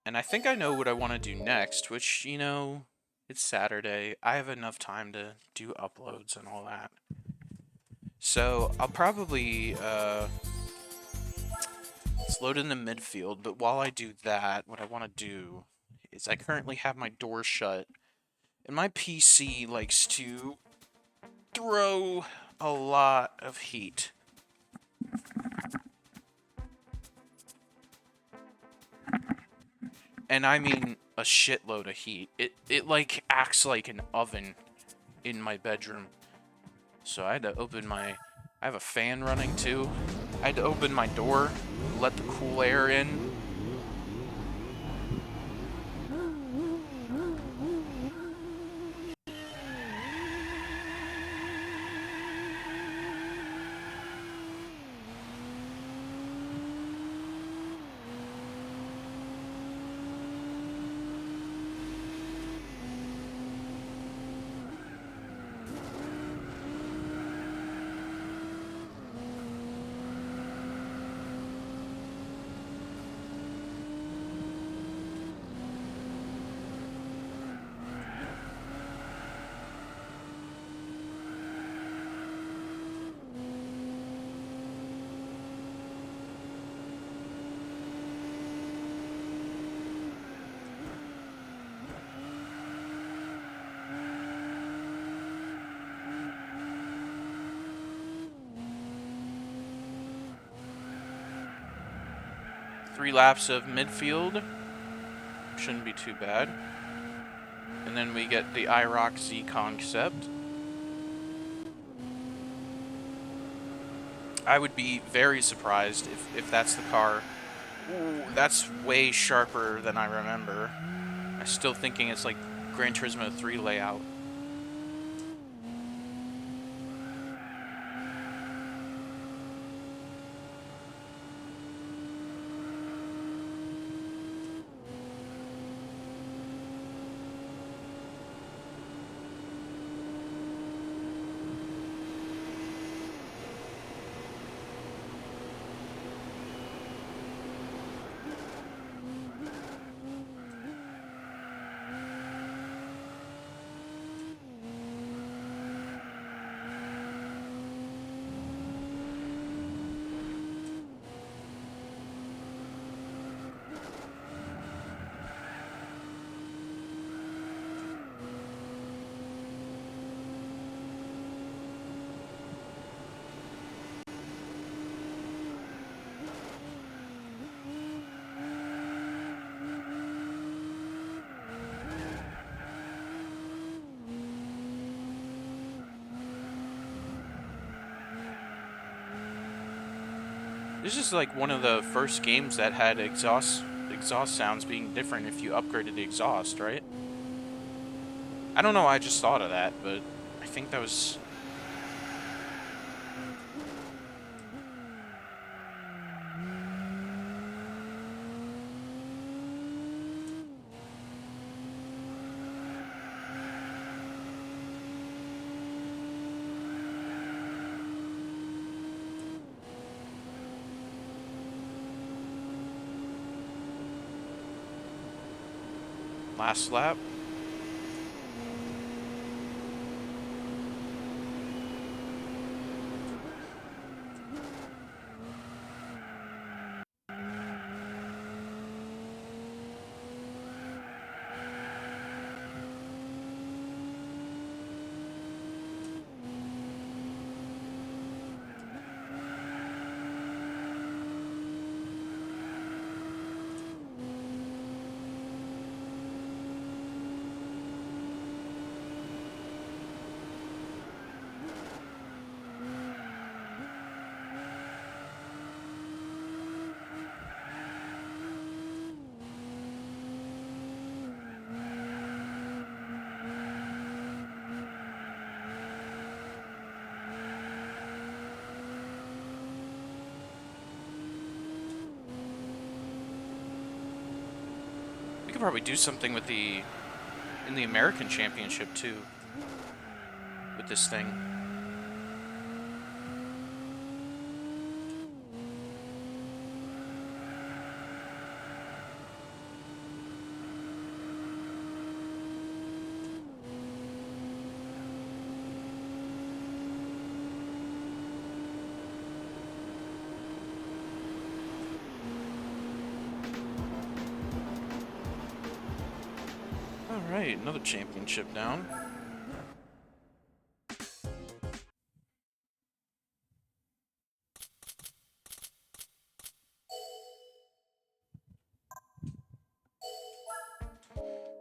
And I think I know what I want to do next, which, you know, it's Saturday. I have enough time to do uploads and all that. So I'll probably let's load in the midfield, but while I do that, what I want to do is I currently have my door shut, and my PC likes to throw a lot of heat. And I mean a shitload of heat. It like acts like an oven in my bedroom. So I had to open my... I have a fan running too. I had to open my door, let the cool air in. 3 laps of midfield. Shouldn't be too bad. And then we get the IROC Z concept. I would be very surprised if that's the car. Ooh, that's way sharper than I remember. I'm still thinking it's like Gran Turismo 3 layout. This is like one of the first games that had exhaust sounds being different if you upgraded the exhaust, right? I don't know why I just thought of that, but I think that was... Last lap. We could probably do something with in the American Championship too, with this thing. Alright, another championship down.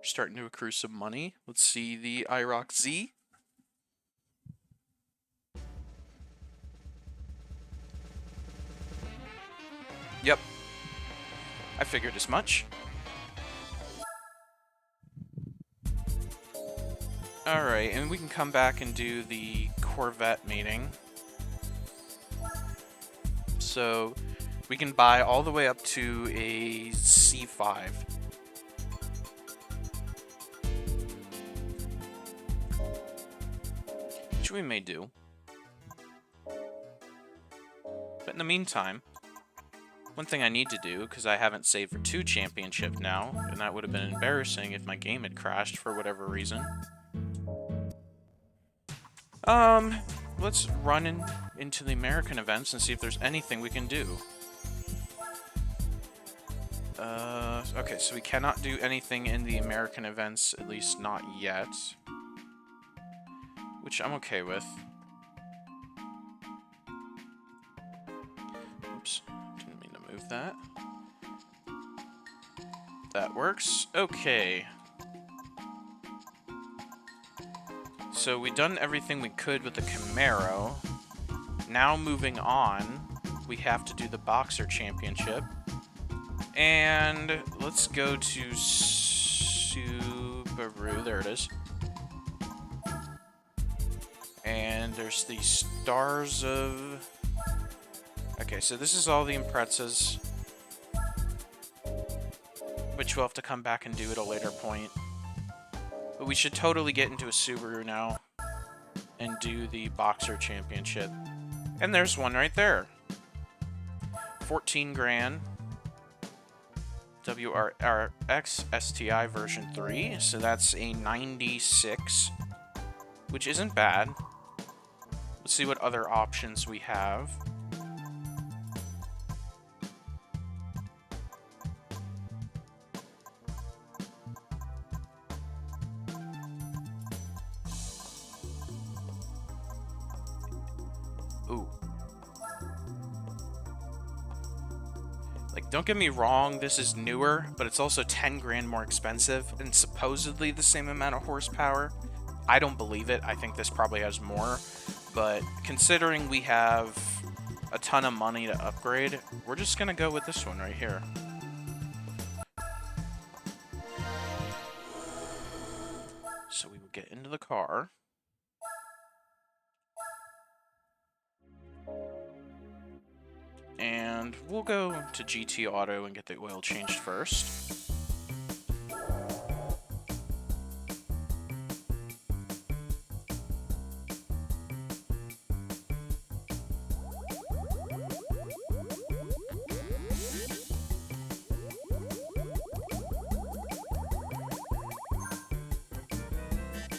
Starting to accrue some money. Let's see the IROC Z. Yep. I figured as much. Alright, and we can come back and do the Corvette meeting. So, we can buy all the way up to a C5. Which we may do. But in the meantime, one thing I need to do, because I haven't saved for 2 championship now, and that would have been embarrassing if my game had crashed for whatever reason. Let's run into the American events and see if there's anything we can do. Okay, so we cannot do anything in the American events, at least not yet. Which I'm okay with. Oops, didn't mean to move that. That works. Okay. So we've done everything we could with the Camaro. Now moving on, we have to do the Boxer Championship. And let's go to Subaru. There it is. And there's the Stars of... Okay, so this is all the Imprezas, which we'll have to come back and do at a later point. But we should totally get into a Subaru now and do the Boxer Championship. And there's one right there. 14 Gran. WRX STI version 3. So that's a 96, which isn't bad. Let's see what other options we have. Ooh. Like, don't get me wrong, this is newer, but it's also 10 grand more expensive and supposedly the same amount of horsepower. I don't believe it. I think this probably has more. But considering we have a ton of money to upgrade, we're just going to go with this one right here. So we will get into the car. And we'll go to GT Auto and get the oil changed first.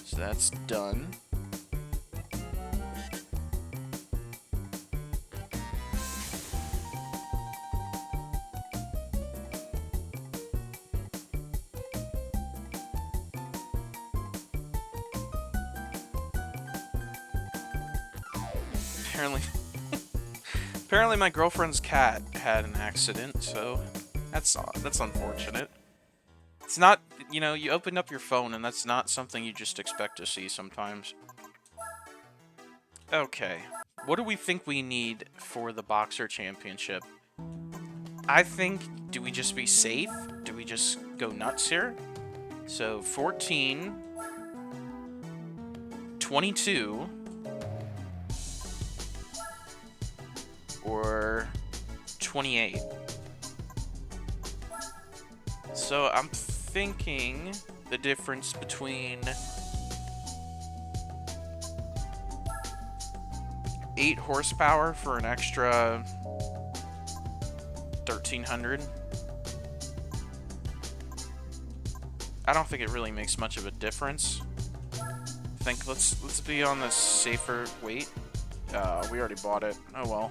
So that's done. Apparently my girlfriend's cat had an accident, so that's unfortunate. It's not, you know, you open up your phone and that's not something you just expect to see sometimes. Okay, what do we think we need for the Boxer Championship? I think, do we just be safe? Do we just go nuts here? So 14, 22, or 28. So I'm thinking the difference between 8 horsepower for an extra 1,300. I don't think it really makes much of a difference. I think let's be on the safer weight. We already bought it. Oh well.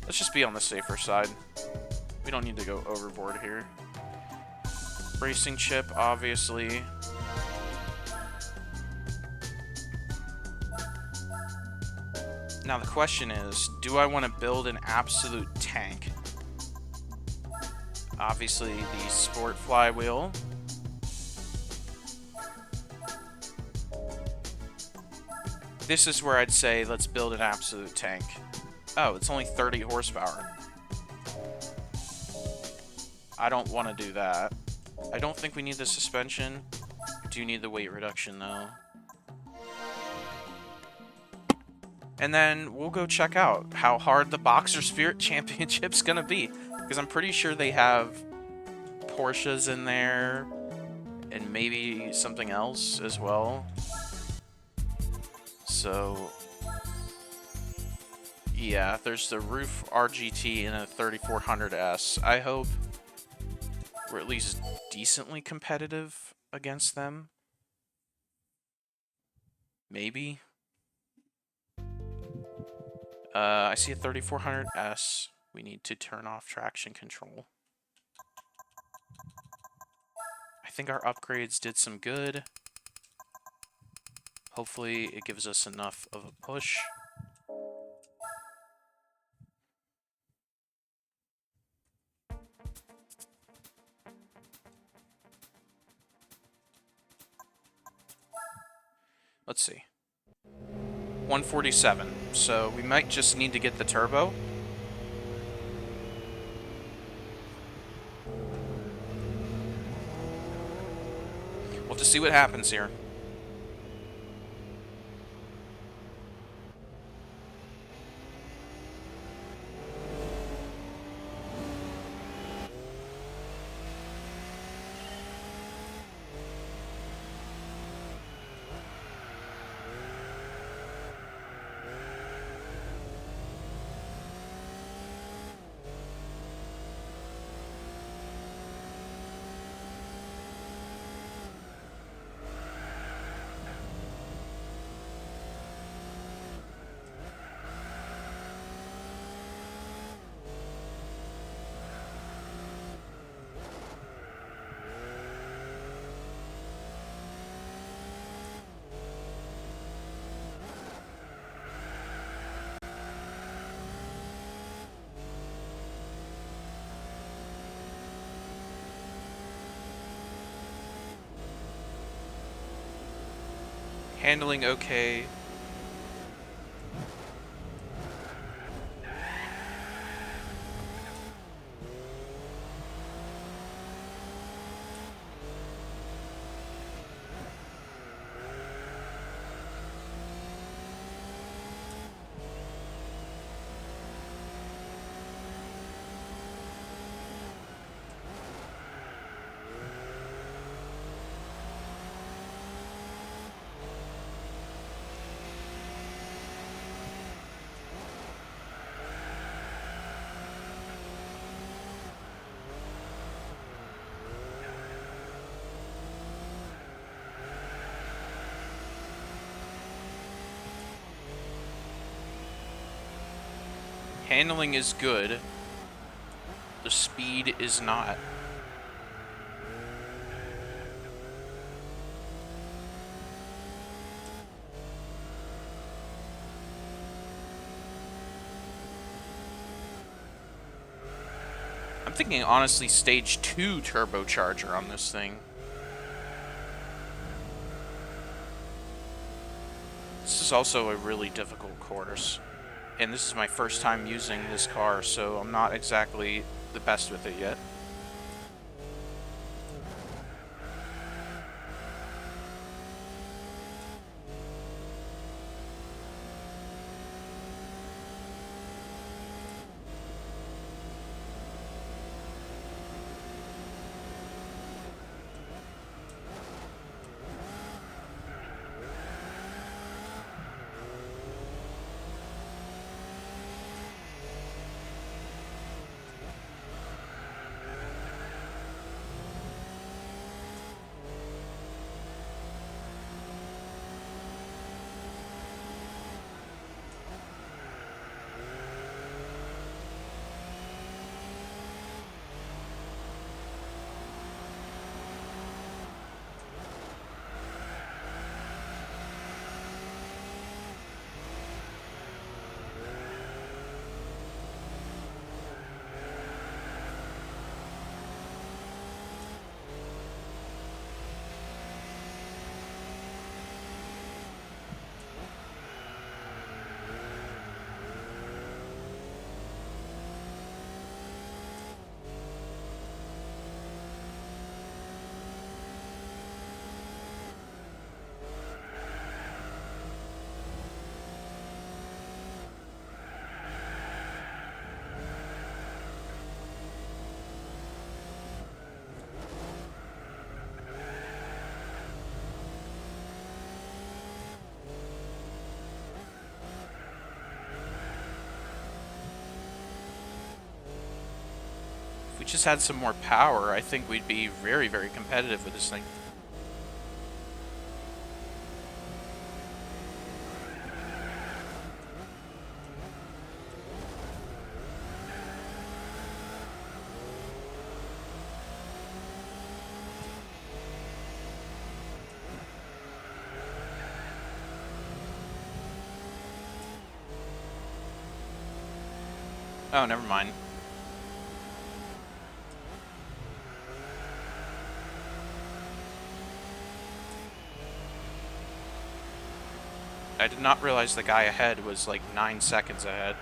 Let's just be on the safer side. We don't need to go overboard here. Racing chip, obviously. Now the question is, do I want to build an absolute tank? Obviously the sport flywheel. This is where I'd say let's build an absolute tank. Oh, it's only 30 horsepower. I don't want to do that. I don't think we need the suspension. We do need the weight reduction, though. And then we'll go check out how hard the Boxer Spirit Championship's gonna be. Because I'm pretty sure they have Porsches in there. And maybe something else as well. So... yeah, there's the Roof RGT and a 3400S. I hope we're at least decently competitive against them. Maybe. I see a 3400S. We need to turn off traction control. I think our upgrades did some good. Hopefully it gives us enough of a push. Let's see. 147. So we might just need to get the turbo. We'll just see what happens here. Handling okay. Handling is good. The speed is not. I'm thinking, honestly, stage 2 turbocharger on this thing. This is also a really difficult course. And this is my first time using this car, so I'm not exactly the best with it yet. If we just had some more power, I think we'd be very, very competitive with this thing. Oh, never mind. I did not realize the guy ahead was like 9 seconds ahead.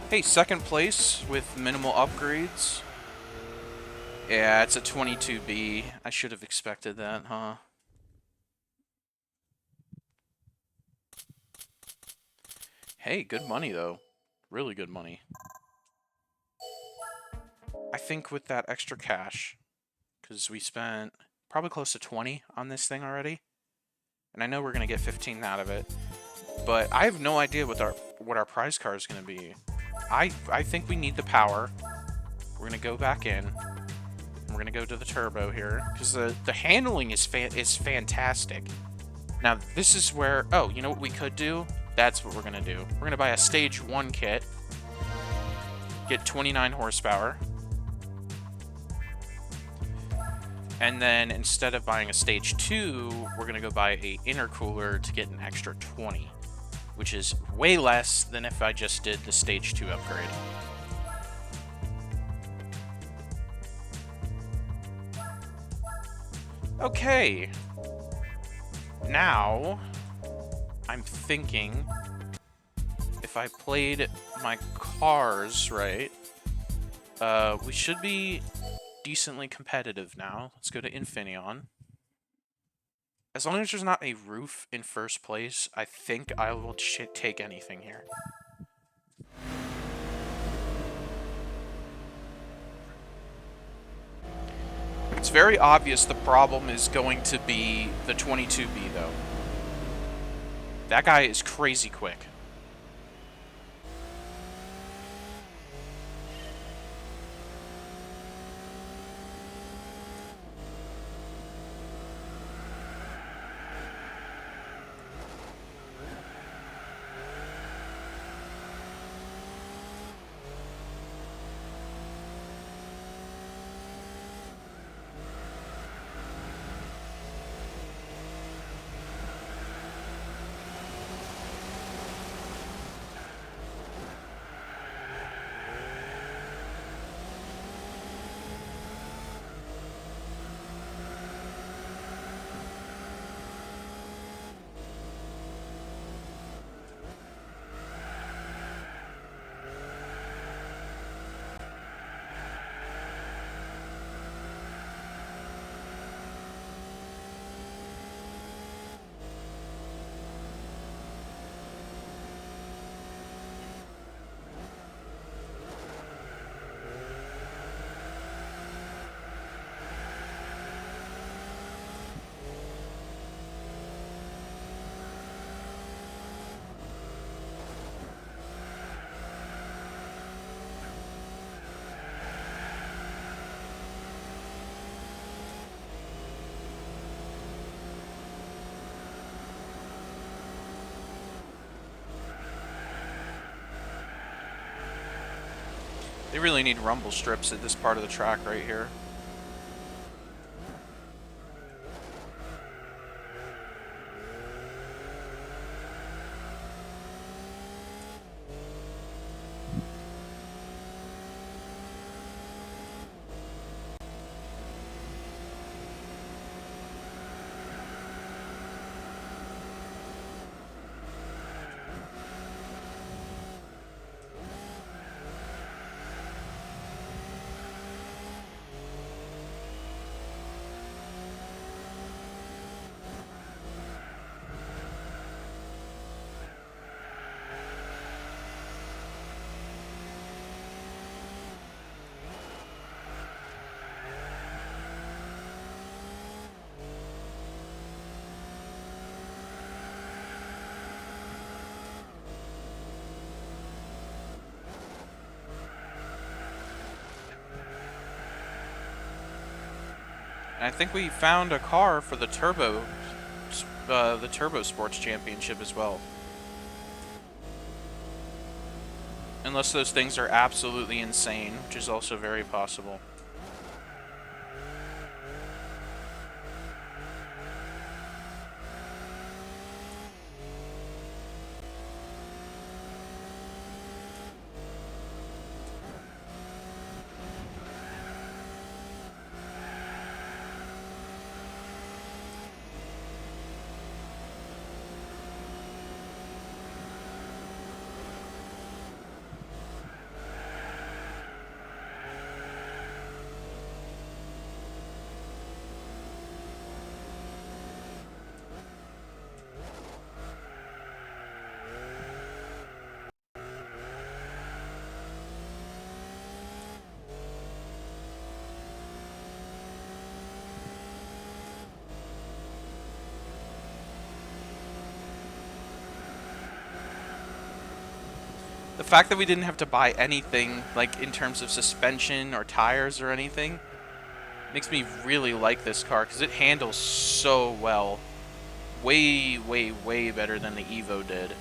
Hey, second place with minimal upgrades. Yeah, it's a 22B. I should have expected that, huh? Hey, good money, though. Really good money. I think with that extra cash, because we spent probably close to 20 on this thing already, and I know we're going to get 15 out of it, but I have no idea what our prize car is going to be. I think we need the power. We're going to go back in. We're going to go to the turbo here, because the handling is fantastic. Now, this is where... Oh, you know what we could do? That's what we're going to do. We're going to buy a Stage 1 kit. Get 29 horsepower. And then, instead of buying a Stage 2, we're going to go buy a intercooler to get an extra 20. Which is way less than if I just did the Stage 2 upgrade. Okay. Now, I'm thinking if I played my cars right, we should be decently competitive now. Let's go to Infineon. As long as there's not a roof in first place, I think I will take anything here. It's very obvious the problem is going to be the 22B, though. That guy is crazy quick. They really need rumble strips at this part of the track right here. And I think we found a car for the Turbo Sports Championship as well. Unless those things are absolutely insane, which is also very possible. The fact that we didn't have to buy anything, like, in terms of suspension or tires or anything, makes me really like this car, because it handles so well. Way, way, way better than the Evo did.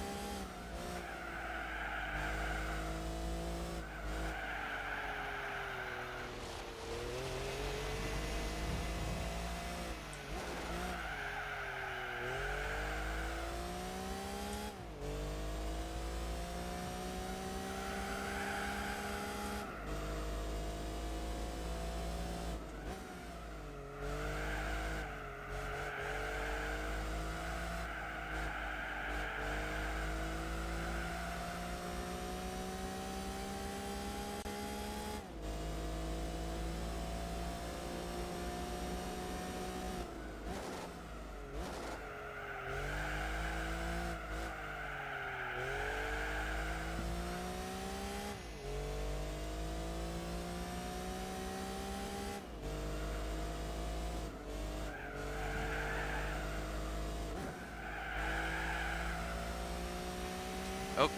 Oh.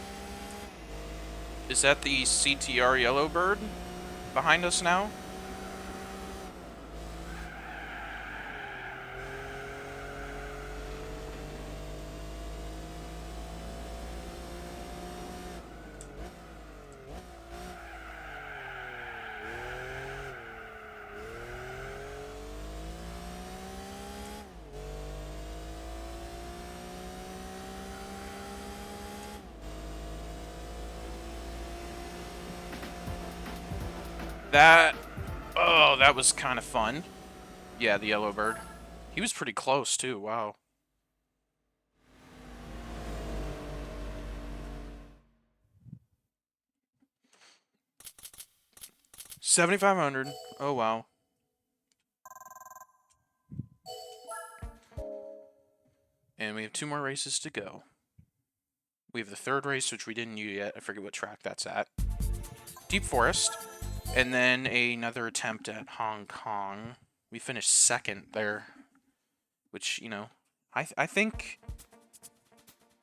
Is that the CTR Yellowbird behind us now? Oh, that was kind of fun. Yeah, the Yellowbird. He was pretty close, too. Wow. $7,500. Oh, wow. And we have 2 more races to go. We have the 3rd race, which we didn't do yet. I forget what track that's at. Deep Forest. And then another attempt at Hong Kong. We finished 2nd there. Which, you know, I think...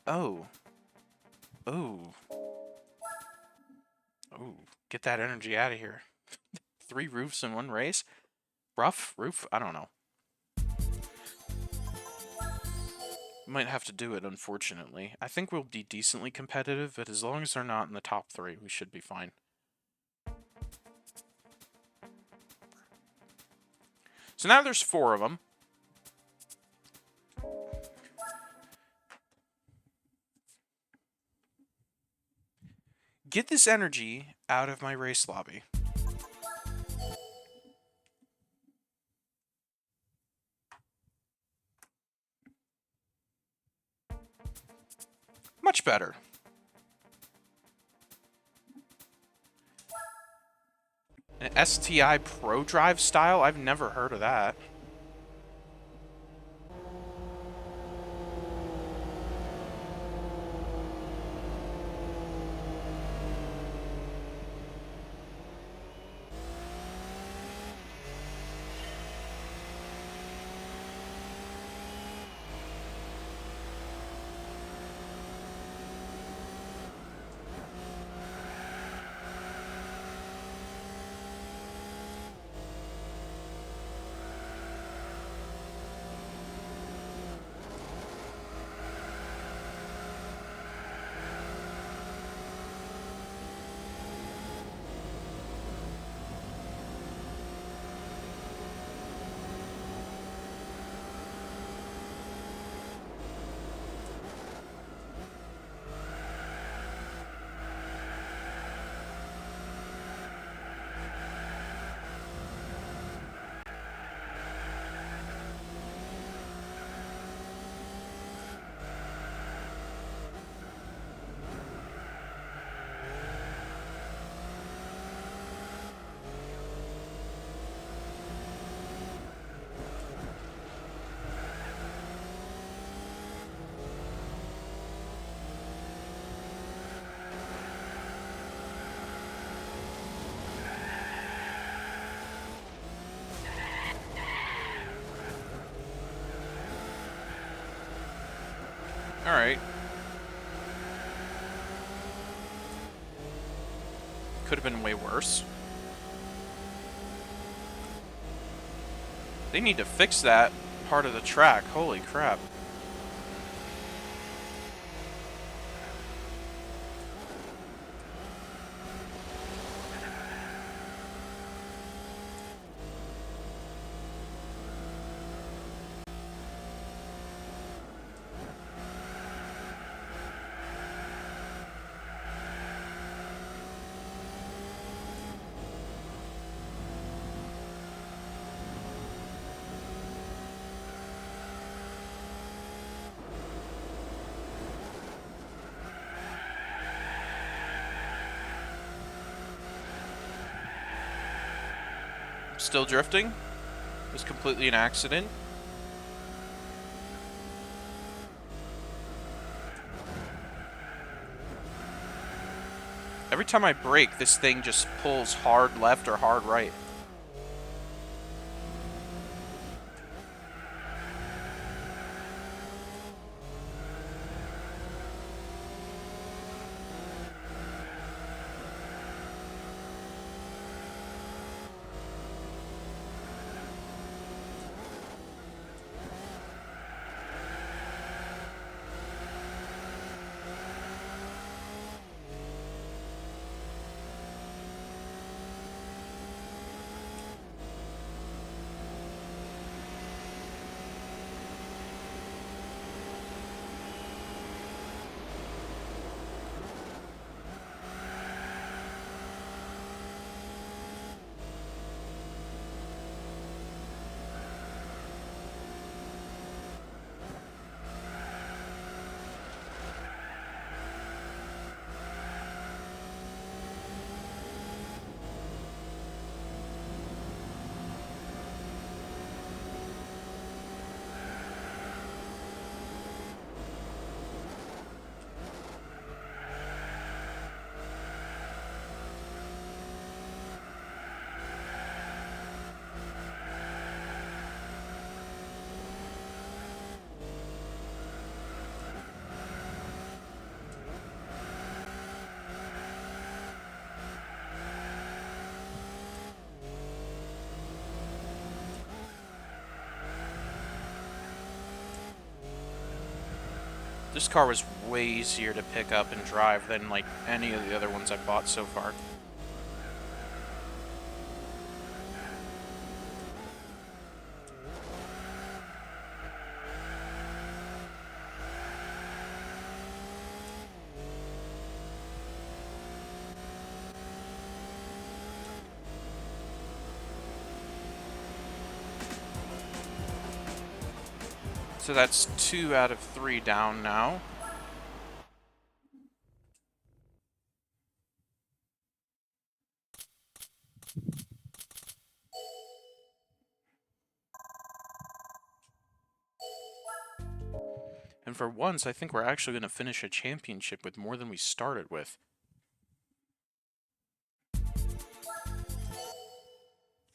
Oh. Oh. Oh. Get that energy out of here. 3 roofs in 1 race? Rough roof? I don't know. Might have to do it, unfortunately. I think we'll be decently competitive, but as long as they're not in the top 3, we should be fine. So now there's 4 of them. Get this energy out of my race lobby. Much better. An STI Pro Drive style? I've never heard of that. Alright. Could have been way worse. They need to fix that part of the track. Holy crap. Still drifting. It was completely an accident. Every time I brake, this thing just pulls hard left or hard right. This car was way easier to pick up and drive than like any of the other ones I've bought so far. So that's 2 out of 3 down now. And for once, I think we're actually going to finish a championship with more than we started with.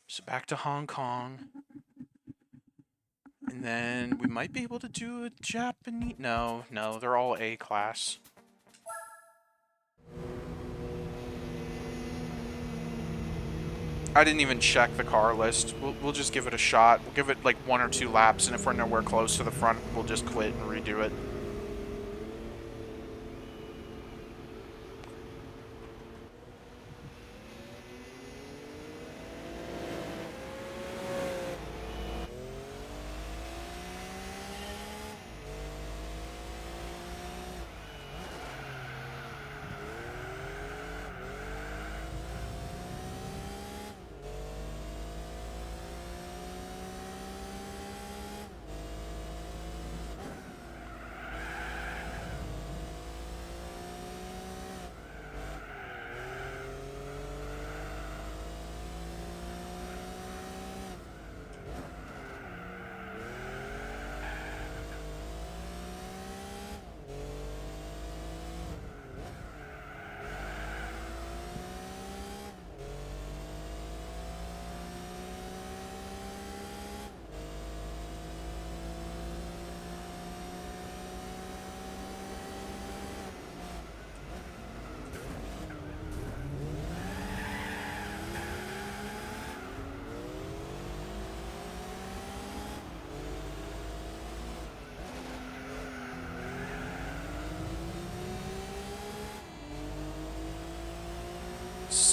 So back to Hong Kong. And then we might be able to do a Japanese... No, they're all A class. I didn't even check the car list. We'll just give it a shot. We'll give it like 1 or 2 laps, and if we're nowhere close to the front, we'll just quit and redo it.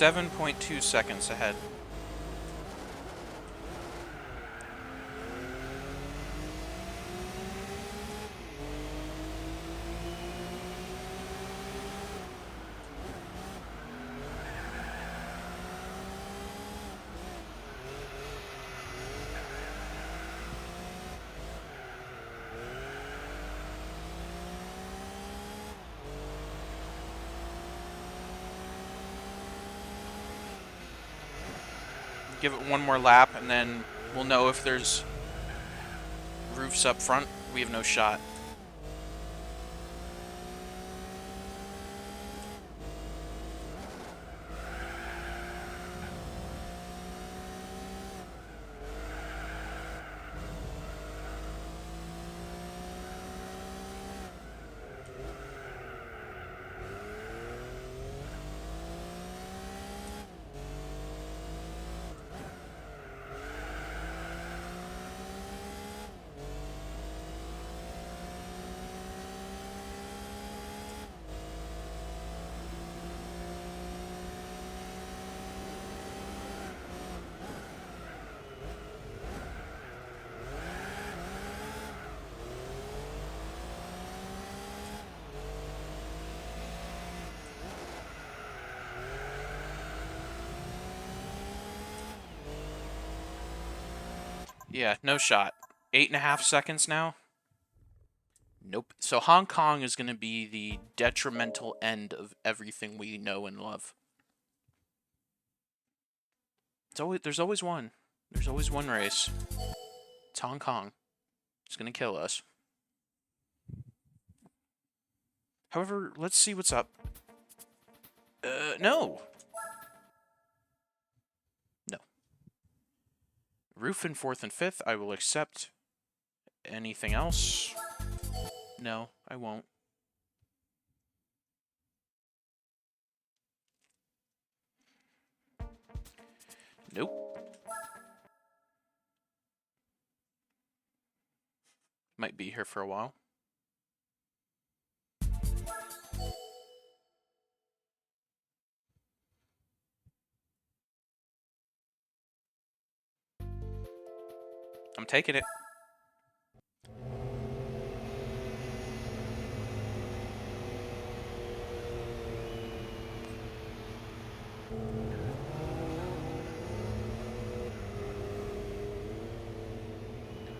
.2 seconds ahead. Give it 1 more lap, and then we'll know if there's roofs up front. We have no shot. Yeah, no shot. 8.5 seconds now? Nope. So Hong Kong is going to be the detrimental end of everything we know and love. There's always one. There's always one race. It's Hong Kong. It's going to kill us. However, let's see what's up. No. No. Roof in 4th and 5th, I will accept. Anything else? No, I won't. Nope. Might be here for a while. I'm taking it.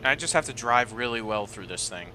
I just have to drive really well through this thing.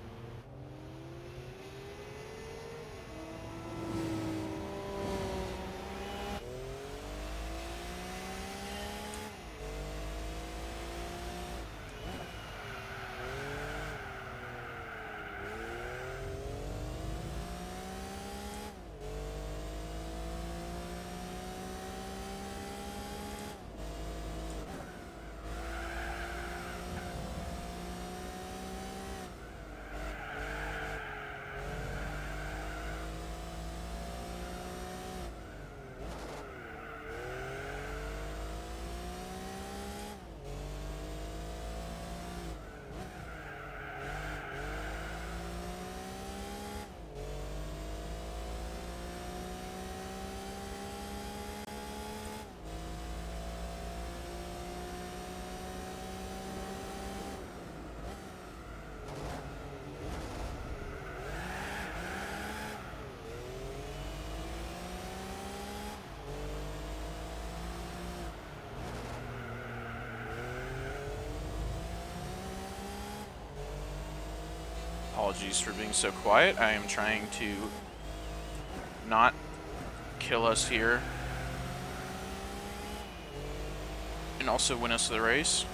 Apologies for being so quiet. I am trying to not kill us here and also win us the race.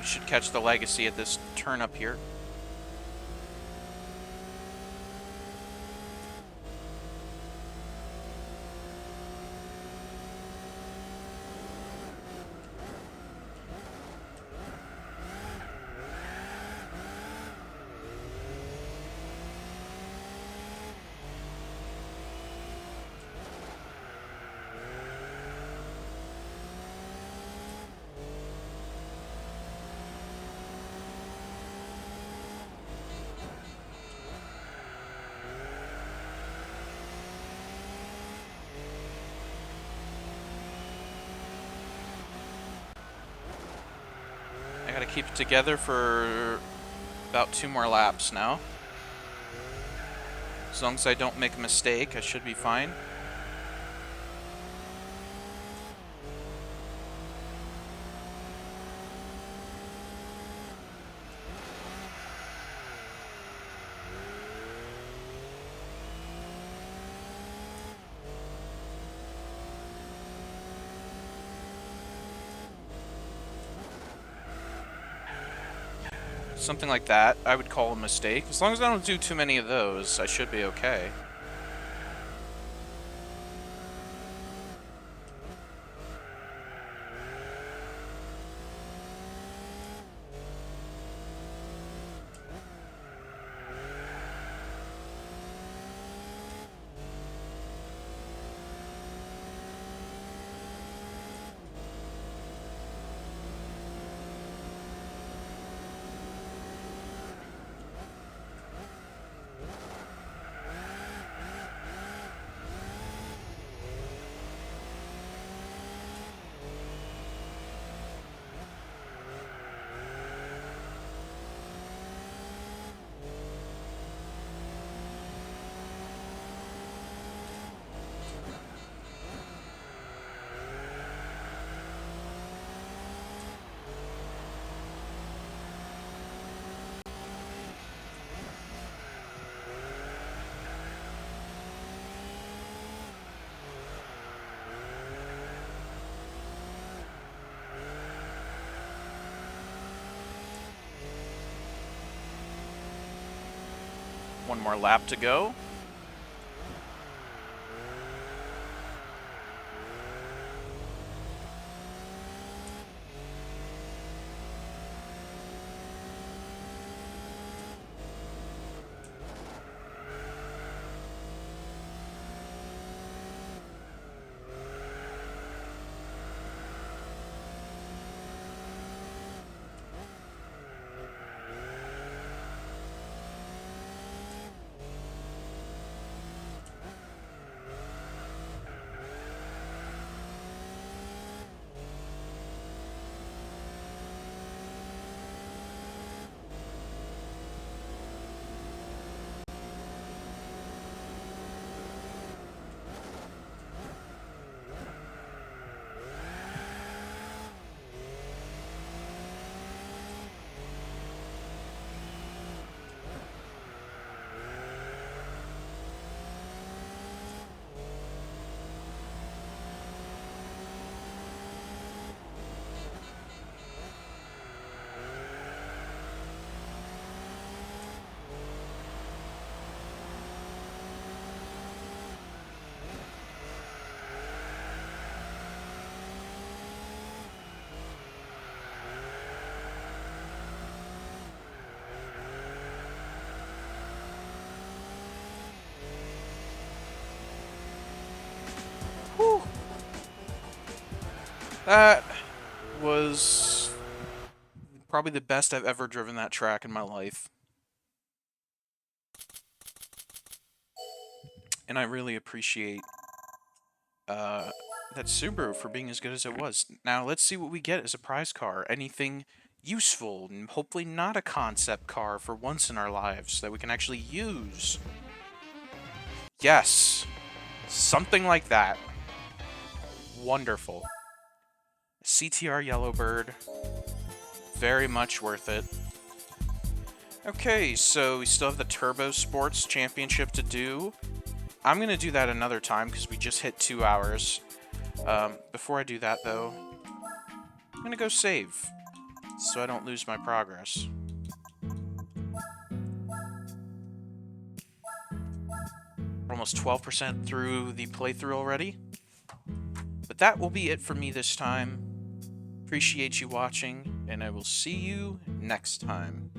Should catch the legacy at this turn up here. I gotta keep it together for about 2 more laps now. As long as I don't make a mistake, I should be fine. Something like that, I would call a mistake. As long as I don't do too many of those, I should be okay. One more lap to go. That was probably the best I've ever driven that track in my life. And I really appreciate that Subaru for being as good as it was. Now, let's see what we get as a prize car. Anything useful, and hopefully not a concept car for once in our lives that we can actually use. Yes, something like that. Wonderful. CTR Yellowbird. Very much worth it. Okay, so we still have the Turbo Sports Championship to do. I'm going to do that another time because we just hit 2 hours. Before I do that, though, I'm going to go save so I don't lose my progress. We're almost 12% through the playthrough already. But that will be it for me this time. Appreciate you watching, and I will see you next time.